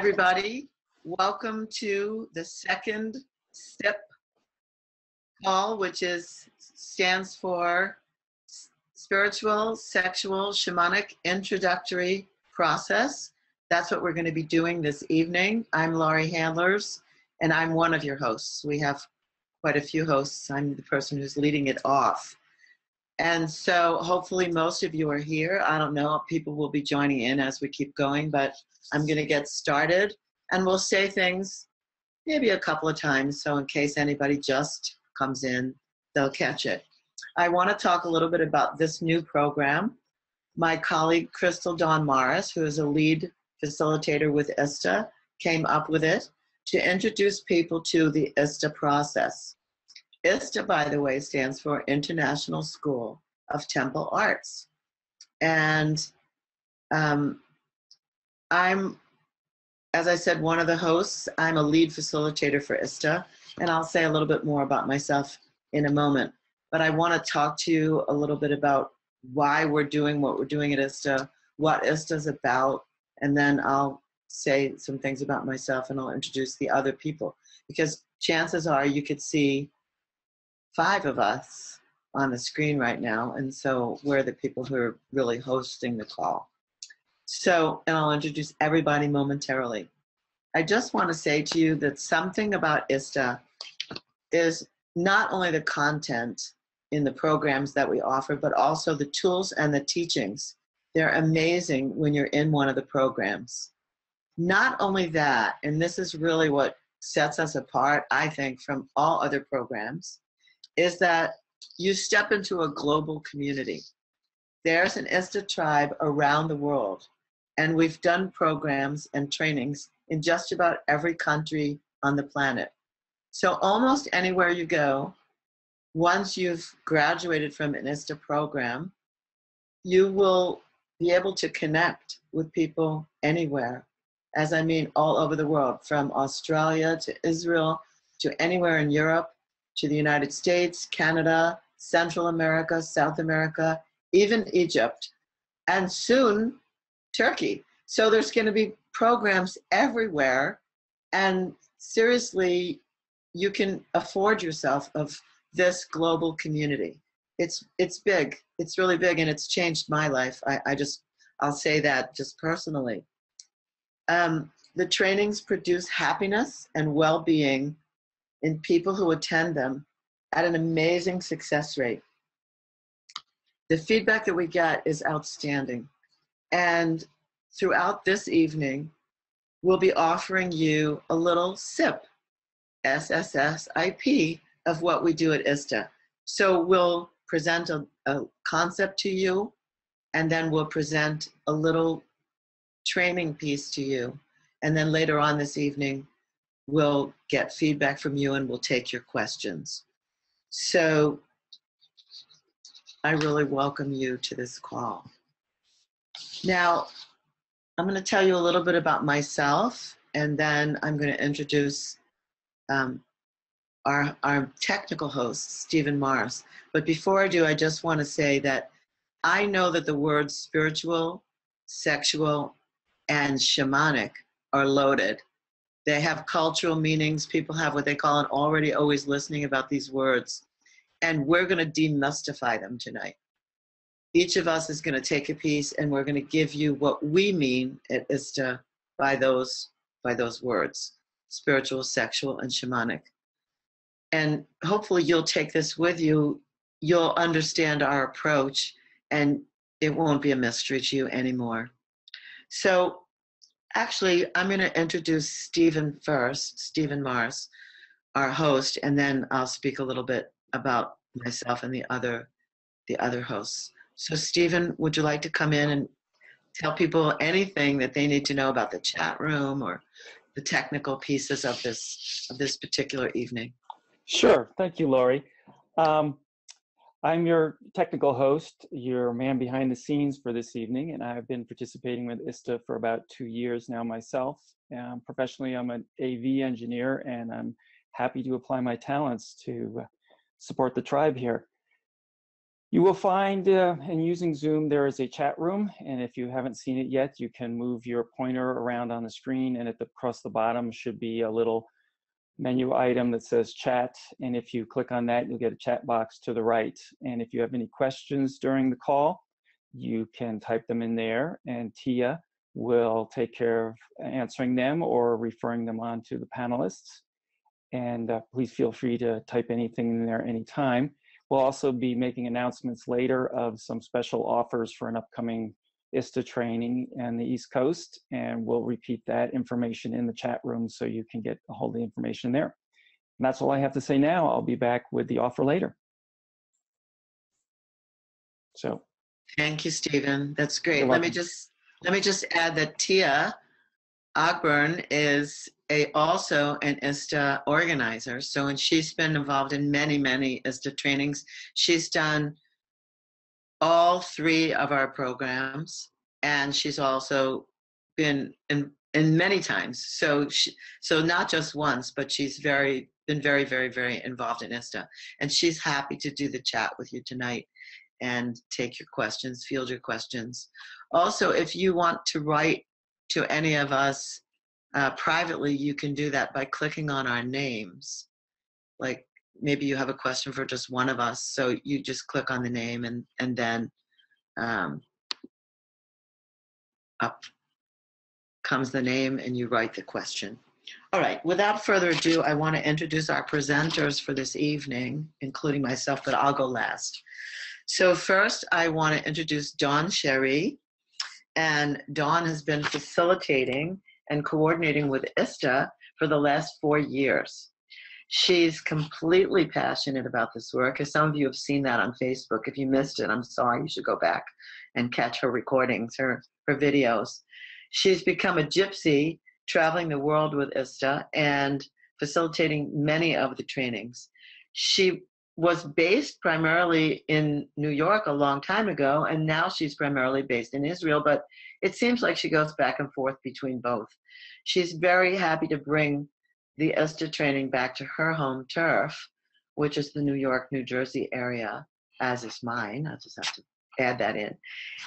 everybody. Welcome to the second SIP call, which stands for Spiritual Sexual Shamanic Introductory Process. That's what we're going to be doing this evening. I'm Laurie Handlers, and I'm one of your hosts. We have quite a few hosts. I'm the person who's leading it off. And so hopefully most of you are here. I don't know, people will be joining in as we keep going, but I'm going to get started. And we'll say things maybe a couple of times, so in case anybody just comes in, they'll catch it. I want to talk a little bit about this new program. My colleague, Crystal Dawn Morris, who is a lead facilitator with ISTA, came up with it to introduce people to the ISTA process. ISTA, by the way, stands for International School of Temple Arts. And I'm, as I said, one of the hosts. I'm a lead facilitator for ISTA, and I'll say a little bit more about myself in a moment. But I want to talk to you a little bit about why we're doing what we're doing at ISTA, what ISTA is about, and then I'll say some things about myself and I'll introduce the other people. Because chances are you could see 5 of us on the screen right now, and so we're the people who are really hosting the call. So, and I'll introduce everybody momentarily. I just want to say to you that something about ISTA is not only the content in the programs that we offer, but also the tools and the teachings. They're amazing when you're in one of the programs. Not only that, and this is really what sets us apart, I think, from all other programs, is that you step into a global community. There's an ISTA tribe around the world, and we've done programs and trainings in just about every country on the planet. So almost anywhere you go, once you've graduated from an ISTA program, you will be able to connect with people anywhere, as I mean all over the world, from Australia to Israel to anywhere in Europe, to the United States, Canada, Central America, South America, even Egypt, and soon Turkey. So there's going to be programs everywhere, and seriously, you can afford yourself of this global community. It's big. It's really big, and it's changed my life. I'll say that just personally. The trainings produce happiness and well-being in people who attend them at an amazing success rate. The feedback that we get is outstanding. And throughout this evening, we'll be offering you a little SIP, SSSIP, of what we do at ISTA. So we'll present a concept to you, and then we'll present a little training piece to you. And then later on this evening, we'll get feedback from you and we'll take your questions. So I really welcome you to this call. Now, I'm going to tell you a little bit about myself, and then I'm going to introduce our technical host, Stephen Morris. But before I do, I just want to say that I know that the words spiritual, sexual, and shamanic are loaded. They have cultural meanings. People have what they call an already always listening about these words. And we're going to demystify them tonight. Each of us is going to take a piece, and we're going to give you what we mean at ISTA by those words, spiritual, sexual, and shamanic. And hopefully you'll take this with you. You'll understand our approach, and it won't be a mystery to you anymore. So actually, I'm going to introduce Stephen first, Stephen Morris, our host, and then I'll speak a little bit about myself and the other hosts. So Stephen, would you like to come in and tell people anything that they need to know about the chat room or the technical pieces of this particular evening? Sure. Thank you, Laurie. I'm your technical host, your man behind the scenes for this evening, and I've been participating with ISTA for about 2 years now myself. Professionally, I'm an AV engineer, and I'm happy to apply my talents to support the tribe here. You will find, in using Zoom, there is a chat room, and if you haven't seen it yet, you can move your pointer around on the screen, and across the bottom should be a little menu item that says chat, and if you click on that, you'll get a chat box to the right. And if you have any questions during the call, you can type them in there, and Tia will take care of answering them or referring them on to the panelists. And please feel free to type anything in there anytime. We'll also be making announcements later of some special offers for an upcoming ISTA training on the East Coast, and we'll repeat that information in the chat room so you can get a hold of the information there. And that's all I have to say now. I'll be back with the offer later. So. Thank you, Stephen. That's great. Let me just add that Tia Ogburn is also an ISTA organizer. So, and she's been involved in many, many ISTA trainings. She's done all 3 of our programs, and she's also been in many times. So, so not just once, but she's been very, very, very involved in ISTA. And she's happy to do the chat with you tonight and take your questions, field your questions. Also, if you want to write to any of us privately, you can do that by clicking on our names. Like maybe you have a question for just one of us, so you just click on the name and then up comes the name and you write the question. All right, without further ado, I want to introduce our presenters for this evening, including myself, but I'll go last. So first, I want to introduce Dawn Sherry, and Dawn has been facilitating and coordinating with ISTA for the last 4 years. She's completely passionate about this work, as some of you have seen that on Facebook. If you missed it, I'm sorry, you should go back and catch her recordings, her videos. She's become a gypsy, traveling the world with ISTA and facilitating many of the trainings. She was based primarily in New York a long time ago, and now she's primarily based in Israel, but it seems like she goes back and forth between both. She's very happy to bring the ISTA training back to her home turf, which is the New York, New Jersey area, as is mine. I just have to add that in.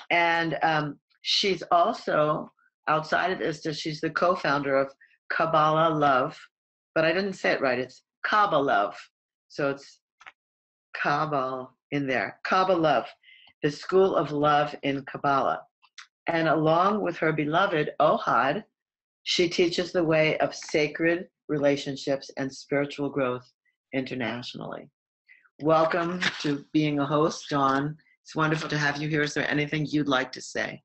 And she's also, outside of ISTA, she's the co-founder of Kabbalah Love, but I didn't say it right. It's Kabbalah Love. So it's Kabbalah in there. Kabbalah Love, the School of Love in Kabbalah. And along with her beloved Ohad, she teaches the way of sacred relationships and spiritual growth internationally. Welcome to being a host, Dawn. It's wonderful to have you here. Is there anything you'd like to say,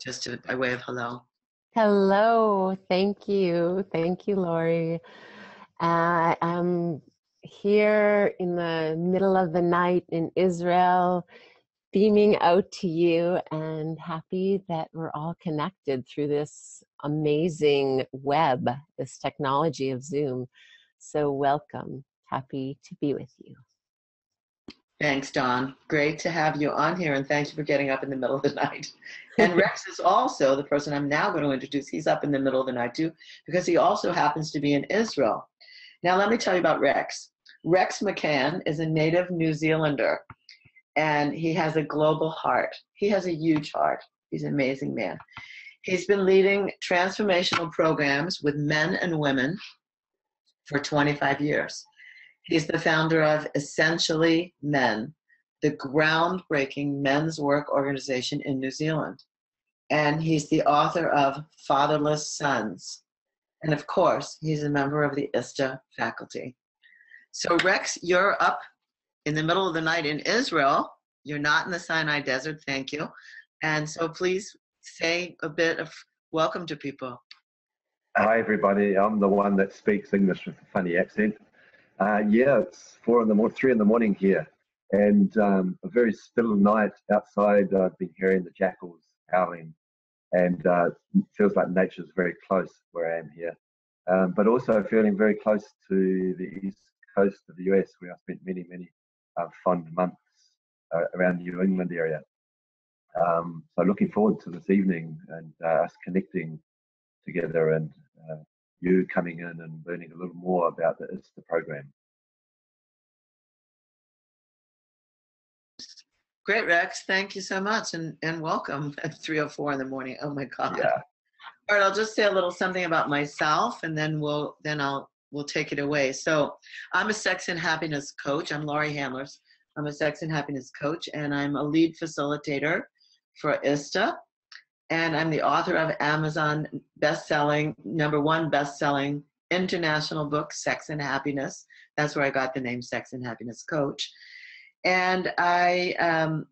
just by way of hello? Hello, thank you. Thank you, Lori. I'm here in the middle of the night in Israel, beaming out to you, and happy that we're all connected through this amazing web, this technology of Zoom. So welcome. Happy to be with you. Thanks, Dawn. Great to have you on here, and thank you for getting up in the middle of the night. And Rex is also the person I'm now going to introduce. He's up in the middle of the night too, because he also happens to be in Israel. Now let me tell you about Rex. Rex Mccann is a native New Zealander, and he has a global heart. He has a huge heart. He's an amazing man. He's been leading transformational programs with men and women for 25 years. He's the founder of Essentially Men, the groundbreaking men's work organization in New Zealand. And he's the author of Fatherless Sons. And of course, he's a member of the ISTA faculty. So Rex, you're up in the middle of the night in Israel. You're not in the Sinai Desert, thank you. And so please say a bit of welcome to people. Hi, everybody. I'm the one that speaks English with a funny accent. Yeah, it's 3 in the morning here, and a very still night outside. I've been hearing the jackals howling, and it feels like nature's very close where I am here. But also feeling very close to the east coast of the US, where I spent many, many fond months around the New England area. So looking forward to this evening and us connecting together, and you coming in and learning a little more about the ISTA program. Great, Rex. Thank you so much, and welcome at 3:04 in the morning. Oh my God. Yeah. All right, I'll just say a little something about myself, and then we'll take it away. So, I'm a sex and happiness coach. I'm Laurie Handlers. I'm a sex and happiness coach, and I'm a lead facilitator for ISTA. And I'm the author of Amazon best-selling, #1 best-selling international book, Sex and Happiness. That's where I got the name Sex and Happiness Coach. And my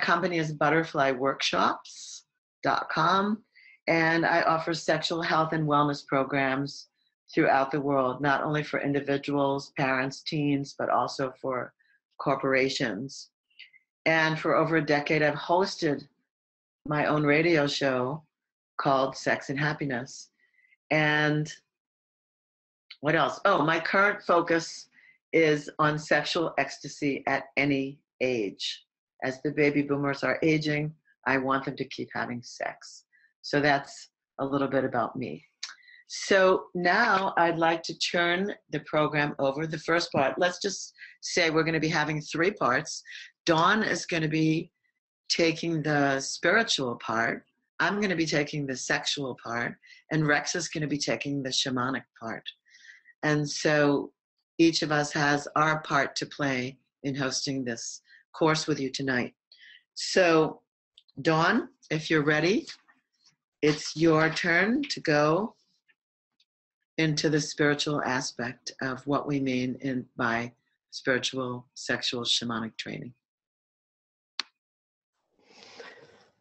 company is butterflyworkshops.com, and I offer sexual health and wellness programs throughout the world, not only for individuals, parents, teens, but also for corporations. And for over a decade, I've hosted my own radio show called Sex and Happiness. And what else? Oh, my current focus is on sexual ecstasy at any age. As the baby boomers are aging, I want them to keep having sex. So that's a little bit about me. So now I'd like to turn the program over. The first part, let's just say we're going to be having 3 parts. Dawn is going to be taking the spiritual part. I'm going to be taking the sexual part, and Rex is going to be taking the shamanic part. And so each of us has our part to play in hosting this course with you tonight. So, Dawn, if you're ready, it's your turn to go into the spiritual aspect of what we mean by spiritual sexual shamanic training.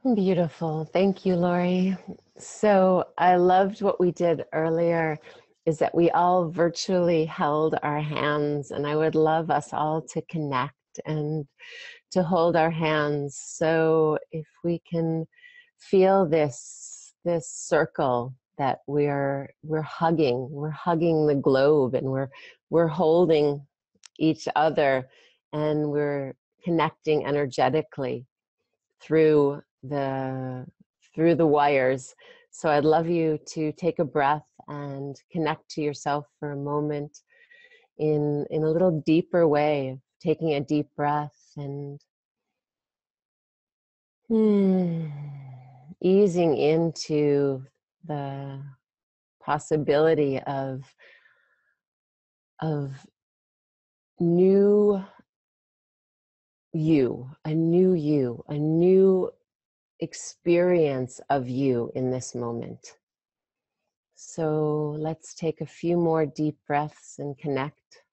Beautiful. Thank you, Laurie. So I loved what we did earlier, is that we all virtually held our hands, and I would love us all to connect and to hold our hands. So if we can feel this circle that we're hugging the globe, and we're holding each other, and we're connecting energetically through the wires. So I'd love you to take a breath and connect to yourself for a moment in a little deeper way, taking a deep breath and easing into the possibility of new you, a new experience of you in this moment. So let's take a few more deep breaths and connect.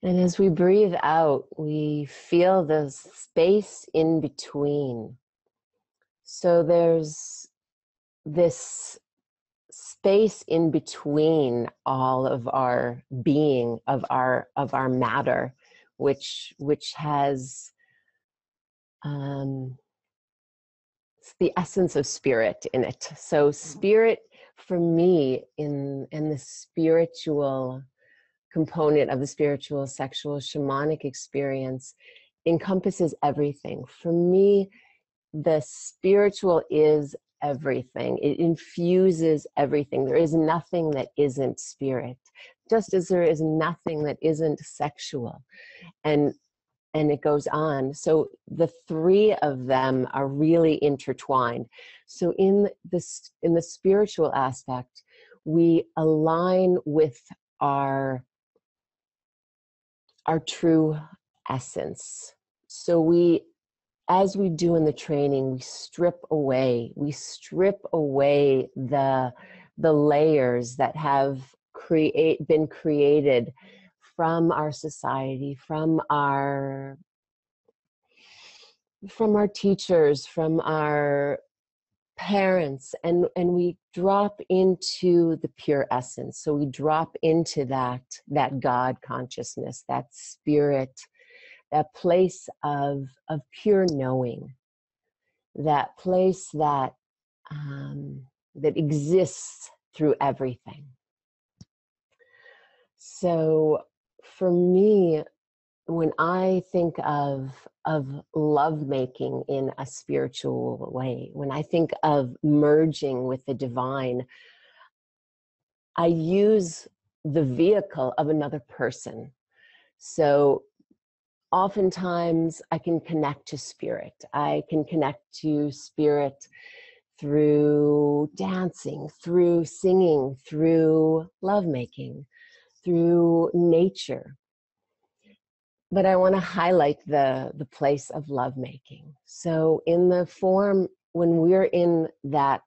And as we breathe out, we feel the space in between. So there's this space in between all of our being, of our matter, which has the essence of spirit in it. So spirit, for me, in the spiritual component of the spiritual sexual shamanic experience, encompasses everything. For me, the spiritual is everything. It infuses everything. There is nothing that isn't spirit, just as there is nothing that isn't sexual. And it goes on. So the 3 of them are really intertwined. So in the spiritual aspect, we align with our true essence. So as we do in the training, we strip away the layers that have been created from our society, from our teachers, from our parents, and we drop into the pure essence. So we drop into that God consciousness, that spirit, that place of pure knowing, that place that exists through everything. So for me, when I think of lovemaking in a spiritual way, when I think of merging with the divine, I use the vehicle of another person. So oftentimes I can connect to spirit. I can connect to spirit through dancing, through singing, through lovemaking, through nature. But I want to highlight the place of lovemaking. So in the form, when we're in that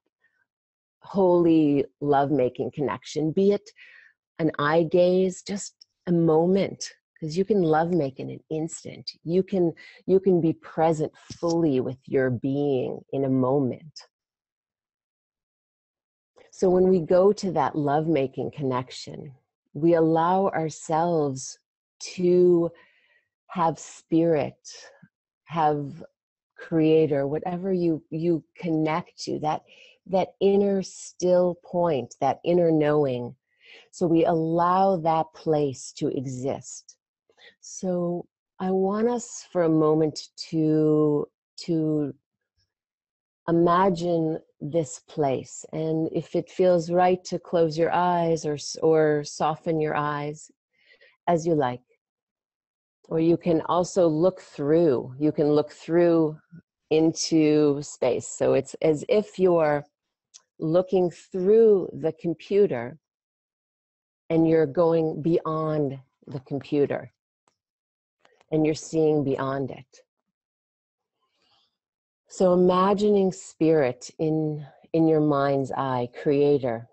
holy lovemaking connection, be it an eye gaze, just a moment, because you can love make in an instant. You can be present fully with your being in a moment. So when we go to that lovemaking connection, we allow ourselves to have spirit, have creator, whatever you connect to, that inner still point, that inner knowing. So we allow that place to exist. So I want us for a moment to imagine this place, and if it feels right to close your eyes or soften your eyes as you like. Or you can also look through. You can look through into space. So it's as if you're looking through the computer and you're going beyond the computer and you're seeing beyond it. So imagining spirit in your mind's eye, creator,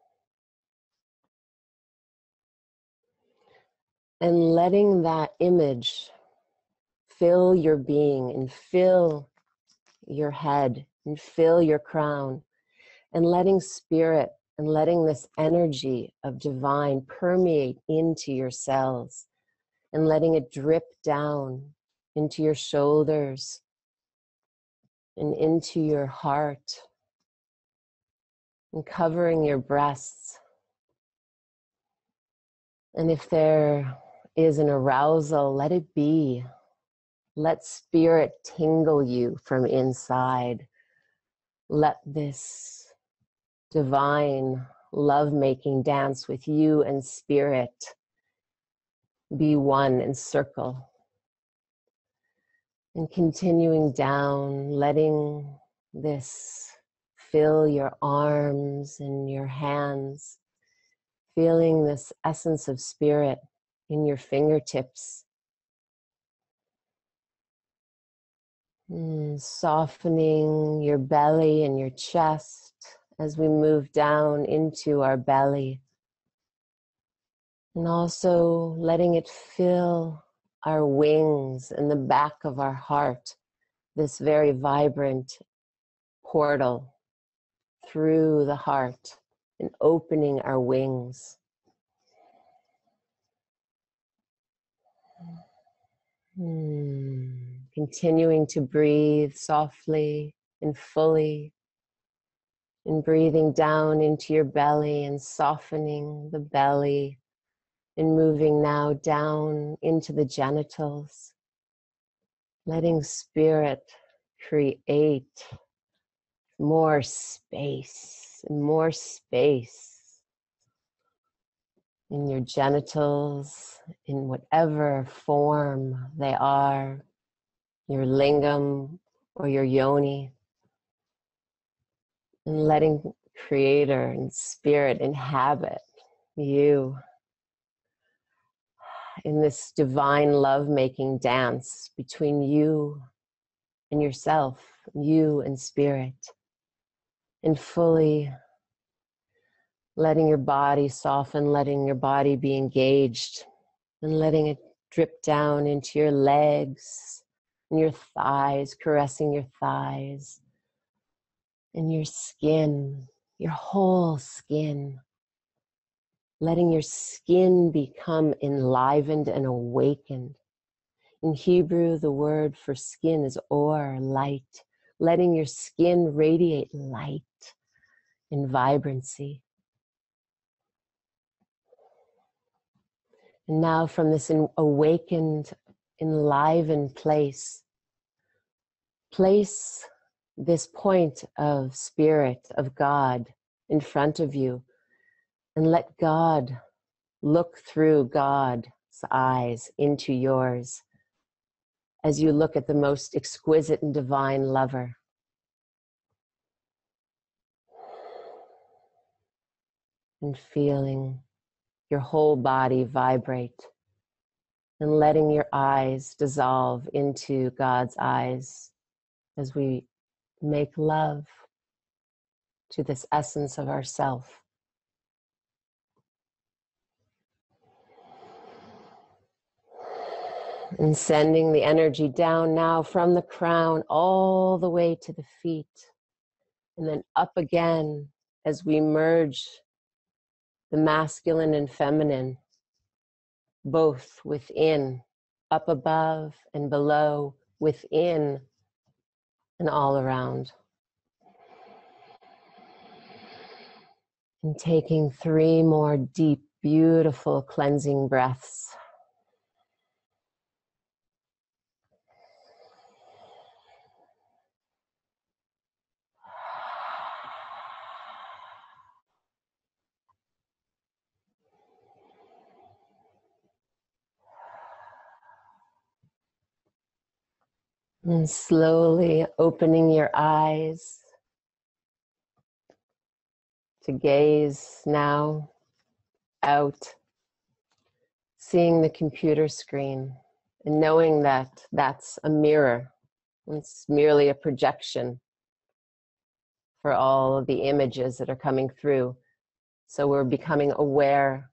and letting that image fill your being and fill your head and fill your crown, and letting spirit and letting this energy of divine permeate into your cells and letting it drip down into your shoulders and into your heart and covering your breasts. And if there is an arousal, let it be. Let spirit tingle you from inside. Let this divine love-making dance with you and spirit be one and circle. And continuing down, letting this fill your arms and your hands, feeling this essence of spirit in your fingertips. Softening your belly and your chest as we move down into our belly. And also letting it fill our wings and the back of our heart, this very vibrant portal through the heart and opening our wings. Continuing to breathe softly and fully, and breathing down into your belly and softening the belly, and moving now down into the genitals, letting spirit create more space and more space in your genitals, in whatever form they are, your lingam or your yoni, and letting creator and spirit inhabit you in this divine love-making dance between you and yourself, you and spirit, and fully letting your body soften, letting your body be engaged, and letting it drip down into your legs and your thighs, caressing your thighs and your skin, your whole skin. Letting your skin become enlivened and awakened. In Hebrew, the word for skin is or, light. Letting your skin radiate light and vibrancy. And now from this awakened enliven place. Place this point of spirit, of God, in front of you, and let God look through God's eyes into yours as you look at the most exquisite and divine lover. And feeling your whole body vibrate and letting your eyes dissolve into God's eyes as we make love to this essence of ourself. And sending the energy down now from the crown all the way to the feet, and then up again as we merge the masculine and feminine, both within, up above and below, within and all around. And taking 3 more deep, beautiful cleansing breaths. And slowly opening your eyes to gaze now out, seeing the computer screen and knowing that that's a mirror. It's merely a projection for all of the images that are coming through. So we're becoming aware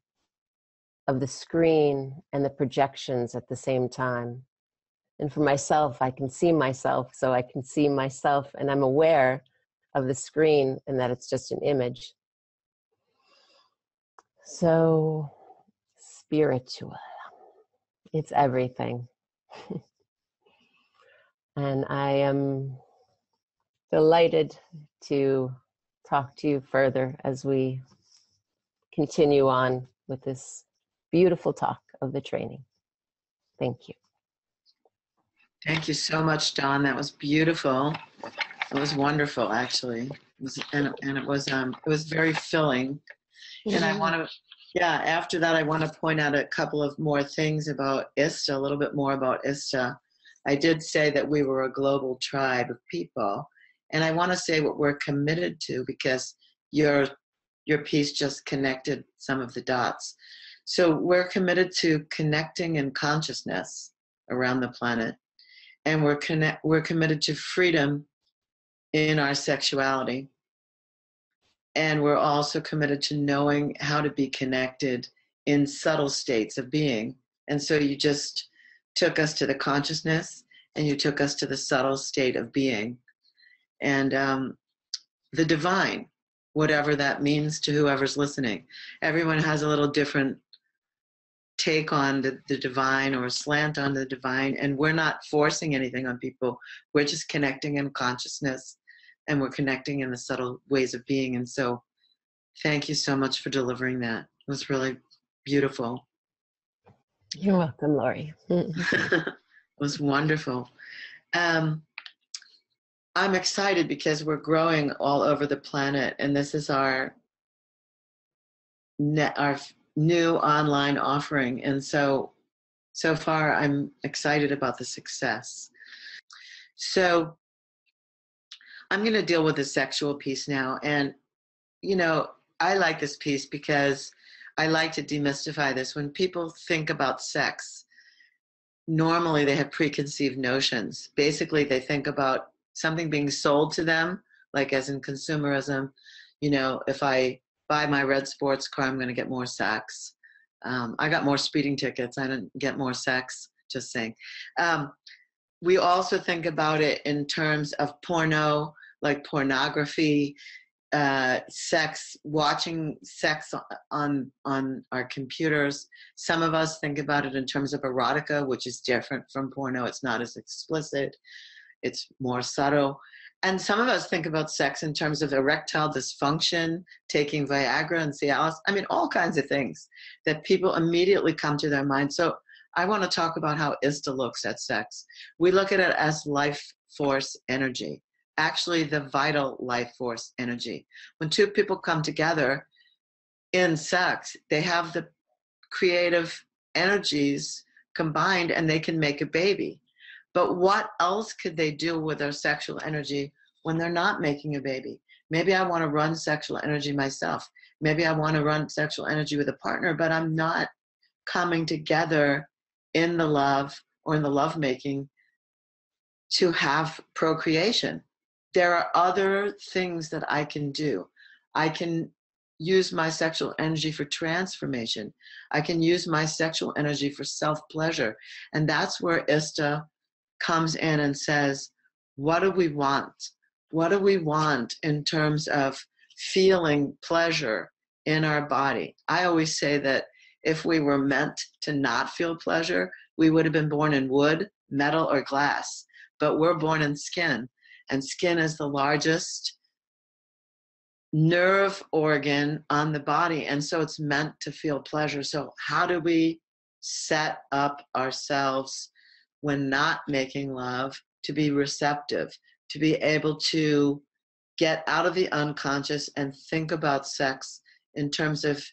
of the screen and the projections at the same time. And for myself, I can see myself, so I can see myself and I'm aware of the screen and that it's just an image. So spiritual, it's everything. And I am delighted to talk to you further as we continue on with this beautiful talk of the training. Thank you. Thank you so much, Dawn. That was beautiful. It was wonderful, actually. It was very filling. And I want to, after that, I want to point out a couple of more things about ISTA, a little bit more about ISTA. I did say that we were a global tribe of people, and I want to say what we're committed to, because your piece just connected some of the dots. So we're committed to connecting in consciousness around the planet, and we're committed to freedom in our sexuality. And we're also committed to knowing how to be connected in subtle states of being. And so you just took us to the consciousness, and you took us to the subtle state of being. And the divine, whatever that means to whoever's listening. Everyone has a little different take on the divine, or a slant on the divine, and we're not forcing anything on people. We're just connecting in consciousness, and we're connecting in the subtle ways of being. And so thank you so much for delivering that. It was really beautiful. You're welcome, Lori. It was wonderful. I'm excited because we're growing all over the planet, and this is our new online offering. And so far I'm excited about the success. So I'm going to deal with the sexual piece now. And, I like this piece because I like to demystify this. When people think about sex, normally they have preconceived notions. Basically, they think about something being sold to them, like as in consumerism. If I buy my red sports car, I'm going to get more sex. I got more speeding tickets. I didn't get more sex, just saying. We also think about it in terms of porno, like pornography, sex, watching sex on our computers. Some of us think about it in terms of erotica, which is different from porno. It's not as explicit. It's more subtle. And some of us think about sex in terms of erectile dysfunction, taking Viagra and Cialis. I mean, all kinds of things that people immediately come to their mind. So I want to talk about how ISTA looks at sex. We look at it as life force energy, actually the vital life force energy. When two people come together in sex, they have the creative energies combined and they can make a baby. But what else could they do with their sexual energy when they're not making a baby? Maybe I want to run sexual energy myself. Maybe I want to run sexual energy with a partner, but I'm not coming together in the love or in the lovemaking to have procreation. There are other things that I can do. I can use my sexual energy for transformation. I can use my sexual energy for self-pleasure. And that's where ISTA comes in and says, what do we want? What do we want in terms of feeling pleasure in our body? I always say that if we were meant to not feel pleasure, we would have been born in wood, metal, or glass. But we're born in skin, and skin is the largest nerve organ on the body, and so it's meant to feel pleasure. So how do we set up ourselves when not making love to be receptive, to be able to get out of the unconscious and think about sex in terms of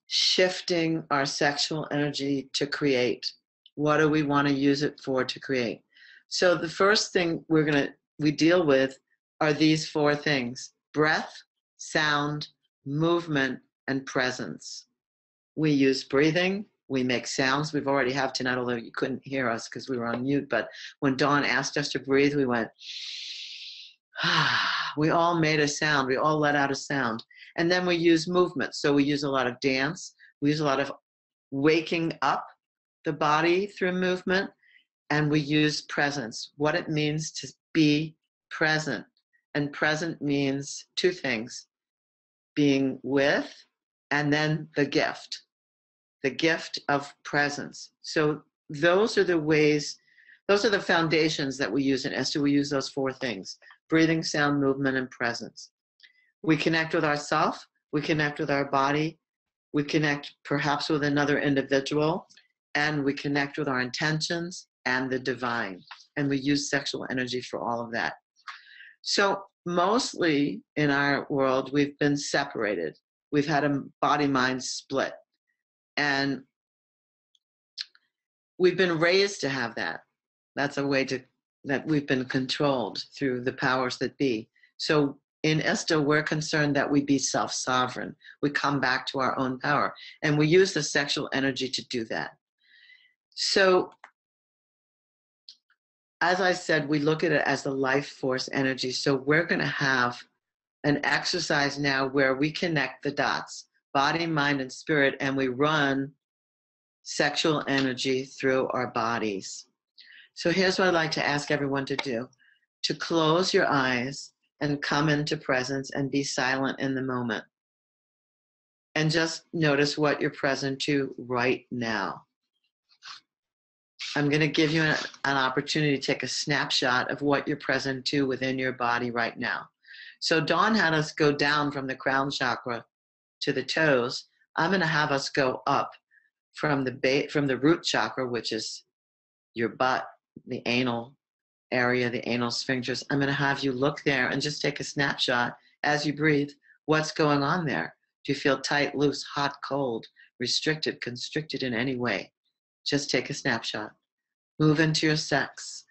shifting our sexual energy to create? What do we want to use it for to create? So the first thing we deal with are these four things: breath, sound, movement, and presence. We use breathing, we make sounds. We've already have tonight, although you couldn't hear us because we were on mute, but when Dawn asked us to breathe, we went, we all made a sound, we all let out a sound. And then we use movement. So we use a lot of dance, we use a lot of waking up the body through movement, and we use presence, what it means to be present. And present means two things: being with, and then the gift of presence. So those are the ways, those are the foundations that we use in ISTA. We use those four things: breathing, sound, movement, and presence. We connect with ourself, we connect with our body, we connect perhaps with another individual, and we connect with our intentions and the divine. And we use sexual energy for all of that. So mostly in our world, we've been separated. We've had a body-mind split. And we've been raised to have that. That's a way that we've been controlled through the powers that be. So in ISTA, we're concerned that we be self-sovereign. We come back to our own power. And we use the sexual energy to do that. So as I said, we look at it as the life force energy. So we're going to have an exercise now where we connect the dots, body, mind, and spirit, and we run sexual energy through our bodies. So here's what I'd like to ask everyone to do: to close your eyes and come into presence and be silent in the moment. And just notice what you're present to right now. I'm going to give you an opportunity to take a snapshot of what you're present to within your body right now. So Dawn had us go down from the crown chakra to the toes. I'm going to have us go up from the root chakra, which is your butt, the anal area, the anal sphincters. I'm going to have you look there and just take a snapshot as you breathe. What's going on there? Do you feel tight, loose, hot, cold, restricted, constricted in any way? Just take a snapshot. Move into your sex.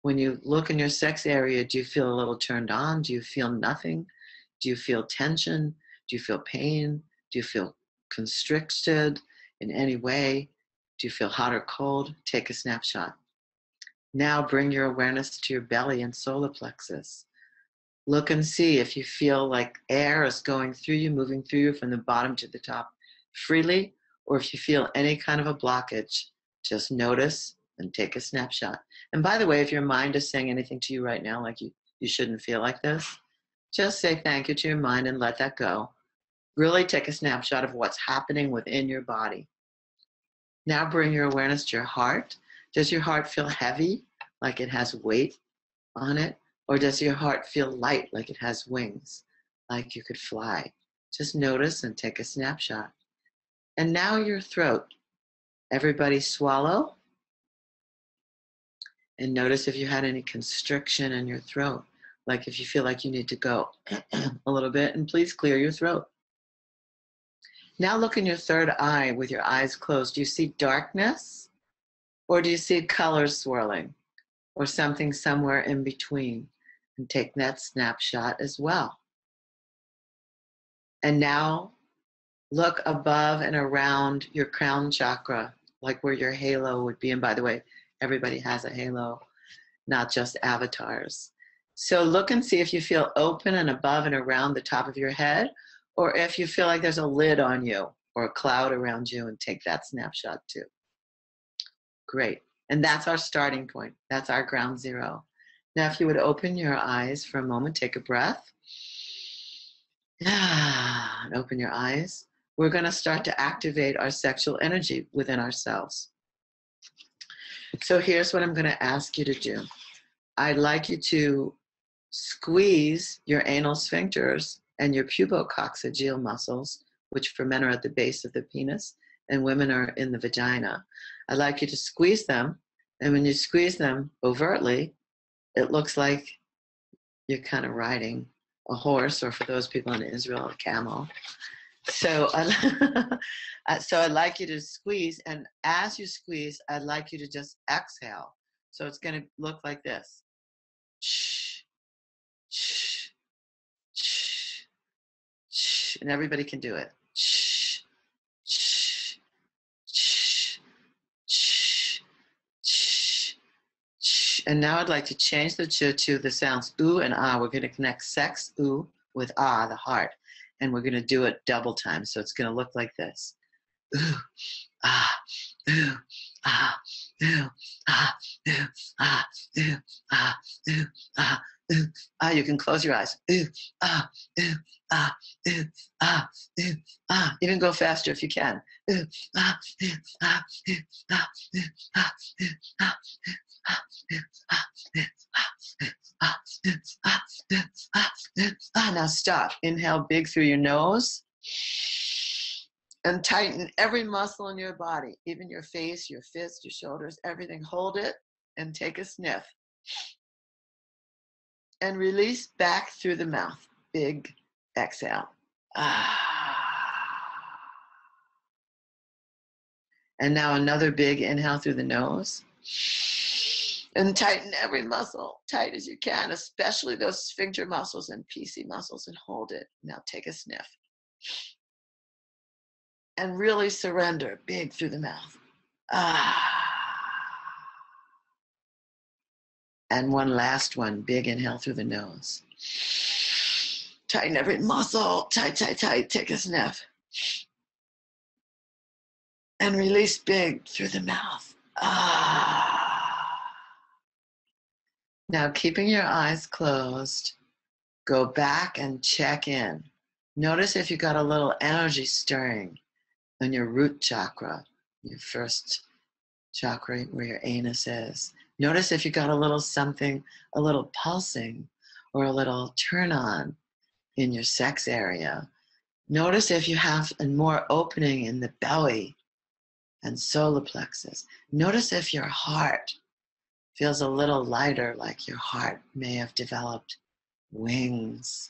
When you look in your sex area, do you feel a little turned on? Do you feel nothing? Do you feel tension? Do you feel pain? Do you feel constricted in any way? Do you feel hot or cold? Take a snapshot. Now bring your awareness to your belly and solar plexus. Look and see if you feel like air is going through you, moving through you from the bottom to the top freely, or if you feel any kind of a blockage. Just notice and take a snapshot. And by the way, if your mind is saying anything to you right now, like you shouldn't feel like this, just say thank you to your mind and let that go. Really take a snapshot of what's happening within your body. Now bring your awareness to your heart. Does your heart feel heavy, like it has weight on it? Or does your heart feel light, like it has wings, like you could fly? Just notice and take a snapshot. And now your throat. Everybody swallow. And notice if you had any constriction in your throat, like if you feel like you need to go a little bit, and please clear your throat. Now look in your third eye with your eyes closed. Do you see darkness, or do you see colors swirling, or something somewhere in between? And take that snapshot as well. And now look above and around your crown chakra, like where your halo would be. And by the way, everybody has a halo, not just avatars. So look and see if you feel open and above and around the top of your head, or if you feel like there's a lid on you or a cloud around you, and take that snapshot too. Great. And that's our starting point. That's our ground zero. Now, if you would open your eyes for a moment, take a breath. And open your eyes. We're going to start to activate our sexual energy within ourselves. So here's what I'm going to ask you to do. I'd like you to squeeze your anal sphincters and your pubococcygeal muscles, which for men are at the base of the penis and women are in the vagina. I'd like you to squeeze them. And when you squeeze them overtly, it looks like you're kind of riding a horse, or for those people in Israel, a camel. So I'd like you to squeeze, and as you squeeze, I'd like you to just exhale. So it's going to look like this. Shh, shh, shh, shh, and everybody can do it. Shh, shh, shh, shh, shh, shh. And now I'd like to change the ch to the sounds ooh and ah. We're going to connect sex ooh with ah, the heart. And we're going to do it double time. So it's going to look like this. Ooh, ah, ooh, ah, ooh, ah, ooh, ah, ooh, ah, ooh, ah, ooh, ah. You can close your eyes. Ooh, ah, ooh, ah, ooh, ah, ooh, ah. Even go faster if you can. Ooh, ah, ooh, ah, ooh, ah, ooh, ah, ooh, ah, ooh, ah, ooh, ah, ooh, ah, ooh, ah, ooh, ah, ooh, ah. Now stop. Inhale big through your nose. And tighten every muscle in your body, even your face, your fists, your shoulders, everything. Hold it and take a sniff. And release back through the mouth. Big exhale. Ah. And now another big inhale through the nose. And tighten every muscle, tight as you can, especially those sphincter muscles and PC muscles, and hold it. Now take a sniff. And really surrender, big through the mouth. Ah. And one last one, big inhale through the nose. Tighten every muscle, tight, tight, tight, take a sniff. And release big through the mouth. Ah. Now, keeping your eyes closed, go back and check in. Notice if you got a little energy stirring in your root chakra, your first chakra where your anus is. Notice if you got a little something, a little pulsing or a little turn on in your sex area. Notice if you have a more opening in the belly and solar plexus. Notice if your heart feels a little lighter, like your heart may have developed wings.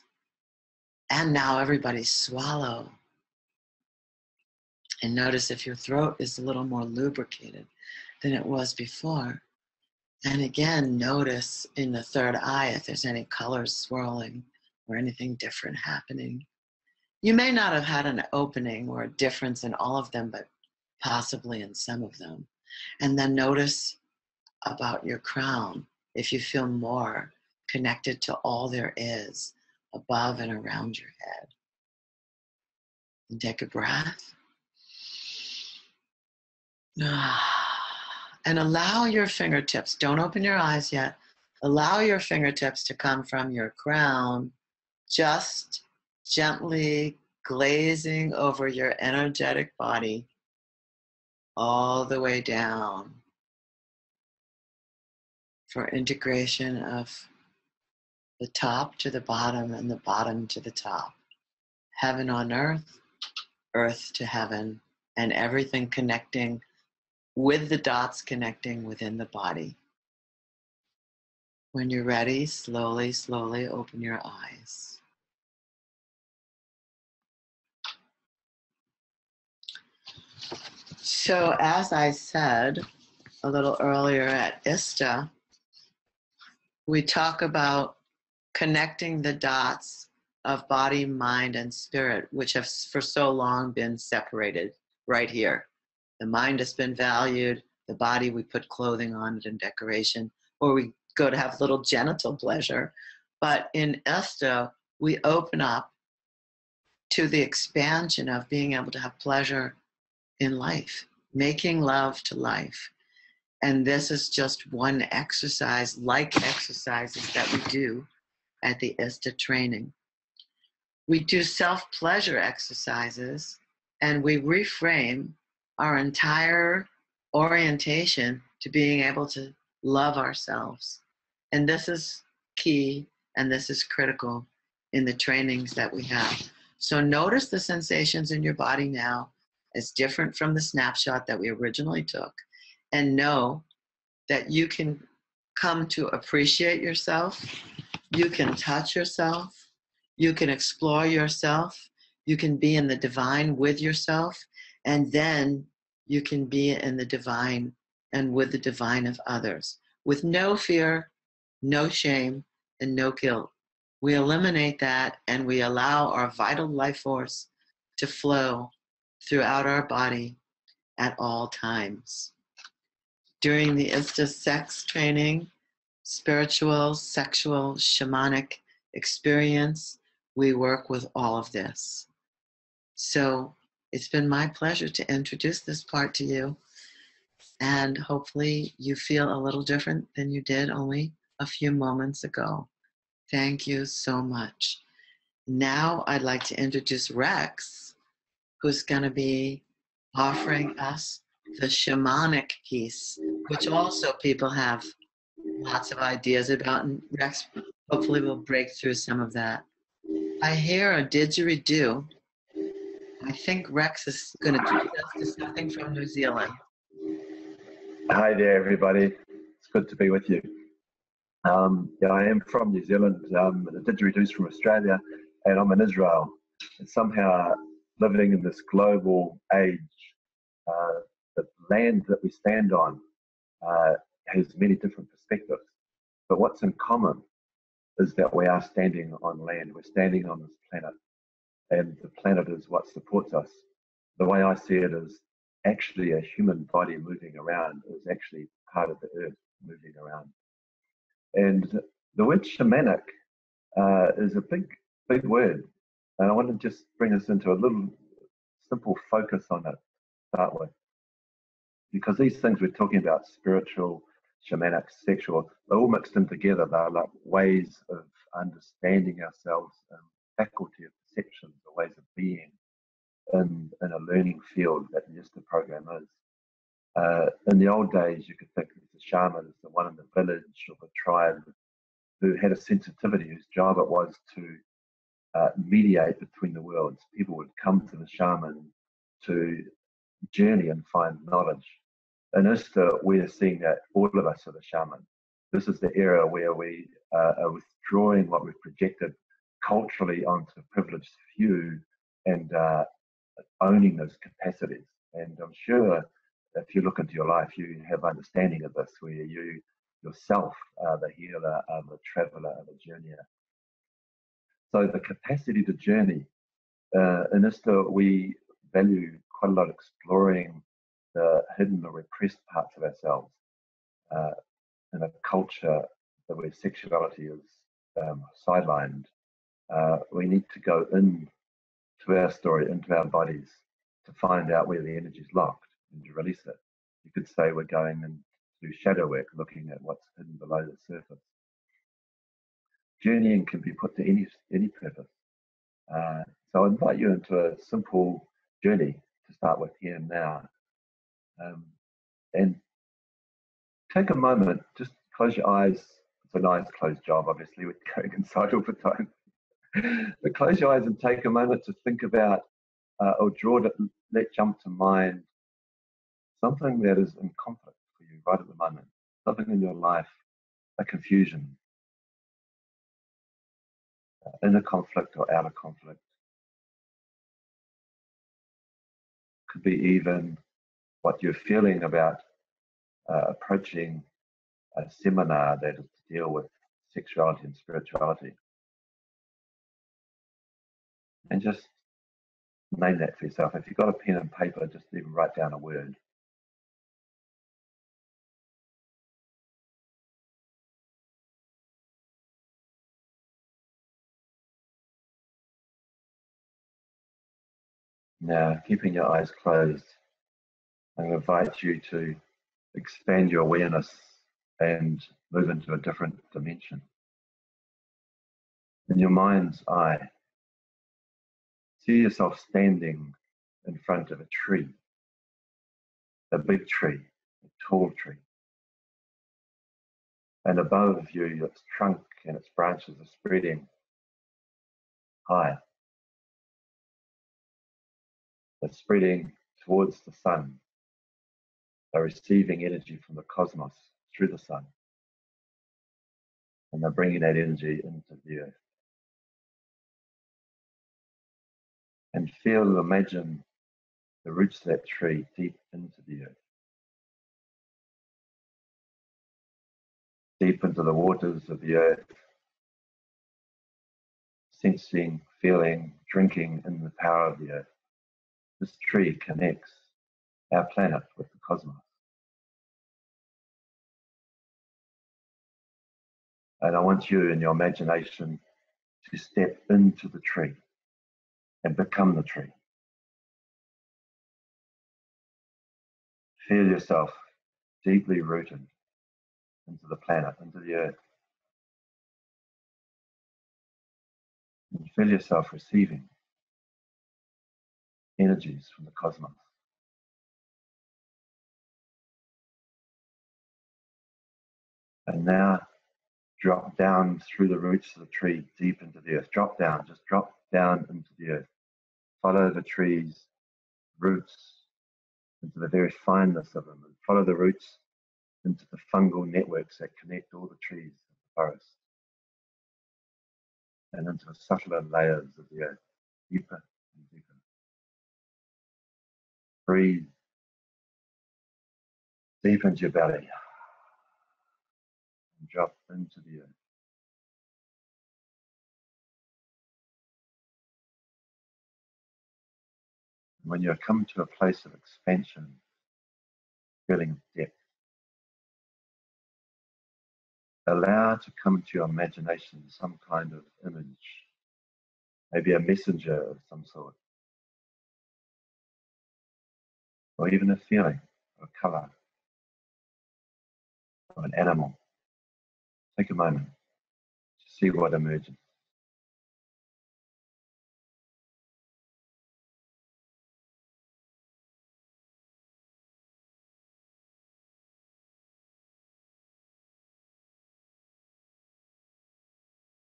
And now everybody swallow. And notice if your throat is a little more lubricated than it was before. And again, notice in the third eye if there's any colors swirling or anything different happening. You may not have had an opening or a difference in all of them, but possibly in some of them. And then notice about your crown if you feel more connected to all there is above and around your head. And take a breath. And allow your fingertips, don't open your eyes yet, allow your fingertips to come from your crown, just gently glazing over your energetic body all the way down for integration of the top to the bottom and the bottom to the top. Heaven on earth, earth to heaven, and everything connecting with the dots connecting within the body. When you're ready, slowly, slowly open your eyes. So as I said a little earlier at ISTA, we talk about connecting the dots of body, mind, and spirit, which have for so long been separated right here. The mind has been valued, the body we put clothing on it and decoration, or we go to have little genital pleasure. But in ISTA, we open up to the expansion of being able to have pleasure in life, making love to life. And this is just one exercise, like exercises that we do at the ISTA training. We do self-pleasure exercises, and we reframe our entire orientation to being able to love ourselves. And this is key, and this is critical in the trainings that we have. So notice the sensations in your body now as different from the snapshot that we originally took, and know that you can come to appreciate yourself, you can touch yourself, you can explore yourself, you can be in the divine with yourself, and then you can be in the divine and with the divine of others, with no fear, no shame, and no guilt. We eliminate that and we allow our vital life force to flow throughout our body at all times. During the ISTA SSSEX training, Spiritual Sexual Shamanic EXperience, we work with all of this. So it's been my pleasure to introduce this part to you, and hopefully you feel a little different than you did only a few moments ago. Thank you so much. Now I'd like to introduce Rex, who's going to be offering us the shamanic piece, which also people have lots of ideas about, and Rex hopefully will break through some of that. I hear a didgeridoo. I think Rex is going to treat us to something from New Zealand. Hi there, everybody. It's good to be with you. Yeah, I am from New Zealand. The didgeridoo's from Australia, and I'm in Israel. And somehow, living in this global age, the land that we stand on has many different perspectives. But what's in common is that we are standing on land. We're standing on this planet, and the planet is what supports us. The way I see it is actually a human body moving around is actually part of the earth moving around. And the word shamanic is a big word. And I want to just bring us into a little simple focus on it to start with. Because these things we're talking about, spiritual, shamanic, sexual, they're all mixed in together. They're like ways of understanding ourselves, faculty of perception, the ways of being in a learning field that the ISTA program is. In the old days, you could think of the shaman as the one in the village or the tribe who had a sensitivity, whose job it was to mediate between the worlds. People would come to the shaman to journey and find knowledge. In ISTA, we're seeing that all of us are the shaman. This is the era where we are withdrawing what we've projected culturally onto a privileged few and owning those capacities. And I'm sure if you look into your life, you have understanding of this, where you yourself are the healer, are the traveler, are the journeyer. So the capacity to journey, in ISTA, we value quite a lot exploring the hidden or repressed parts of ourselves in a culture where sexuality is sidelined. We need to go in to our story, into our bodies, to find out where the energy is locked and to release it. You could say we're going in to do shadow work, looking at what's hidden below the surface. Journeying can be put to any purpose. So I invite you into a simple journey to start with here and now. And take a moment, just close your eyes. It's a nice closed job, obviously, with going inside all the time. But close your eyes and take a moment to think about or let jump to mind something that is in conflict for you right at the moment, something in your life, a confusion, inner conflict or outer conflict. Could be even what you're feeling about approaching a seminar that is to deal with sexuality and spirituality. And just name that for yourself. If you've got a pen and paper, just even write down a word. Now, keeping your eyes closed, I invite you to expand your awareness and move into a different dimension. In your mind's eye, see yourself standing in front of a tree, a big tree, a tall tree. And above you, its trunk and its branches are spreading high. They're spreading towards the sun. They're receiving energy from the cosmos through the sun. And they're bringing that energy into the earth. And imagine the roots of that tree deep into the earth. Deep into the waters of the earth. Sensing, feeling, drinking in the power of the earth. This tree connects our planet with the cosmos. And I want you in your imagination to step into the tree and become the tree. Feel yourself deeply rooted into the planet, into the earth. And feel yourself receiving energies from the cosmos. And now drop down through the roots of the tree deep into the earth. Drop down, just drop down into the earth. Follow the tree's roots into the very fineness of them. And follow the roots into the fungal networks that connect all the trees of the forest. And into the subtler layers of the earth, deeper and deeper. Breathe deep into your belly and drop into the earth. When you come to a place of expansion, feeling of depth, allow to come to your imagination some kind of image, maybe a messenger of some sort, or even a feeling, or a color, or an animal. Take a moment to see what emerges.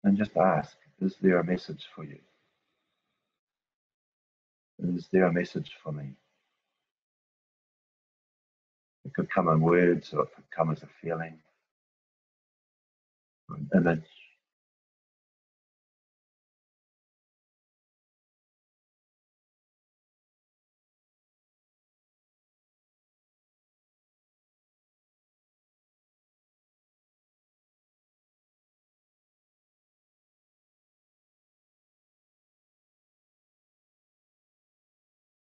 And just ask, is there a message for you? Is there a message for me? It could come in words, or it could come as a feeling, or an image.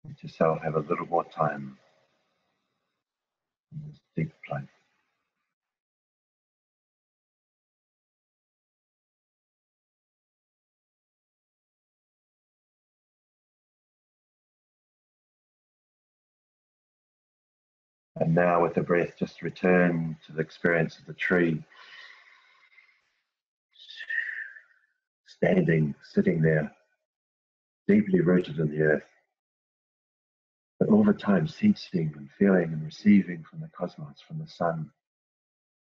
Let yourself have a little more time in this deep place. And now with the breath, just return to the experience of the tree. Standing, sitting there, deeply rooted in the earth. But all the time sensing and feeling and receiving from the cosmos, from the sun,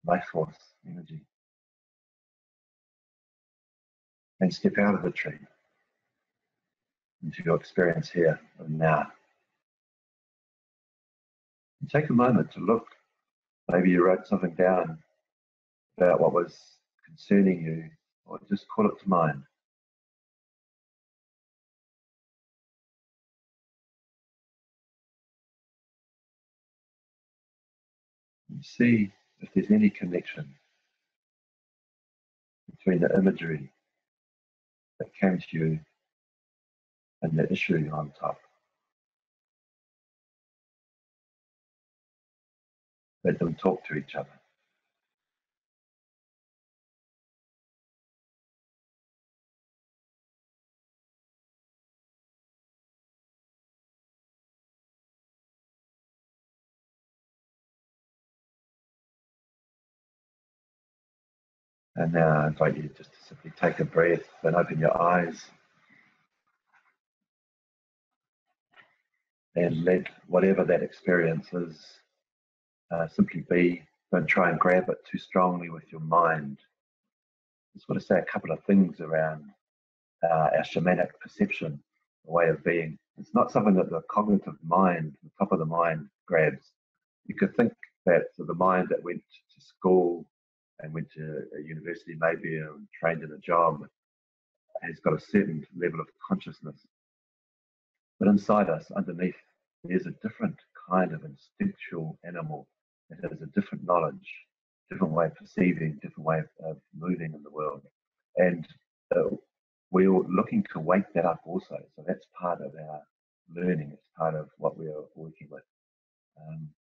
life force, energy. And step out of the tree into your experience here and now. Take a moment to look. Maybe you wrote something down about what was concerning you, or just call it to mind. And see if there's any connection between the imagery that came to you and the issue on top. Let them talk to each other. And now I invite you just to simply take a breath and open your eyes and let whatever that experience is simply be. Don't try and grab it too strongly with your mind. I just want to say a couple of things around our shamanic perception, the way of being. It's not something that the cognitive mind, the top of the mind, grabs. You could think that the mind that went to school and went to a university maybe and trained in a job has got a certain level of consciousness. But inside us, underneath, there's a different kind of instinctual animal that has a different knowledge, different way of perceiving, different way of moving in the world. And we're looking to wake that up also. So that's part of our learning. It's part of what we are working with.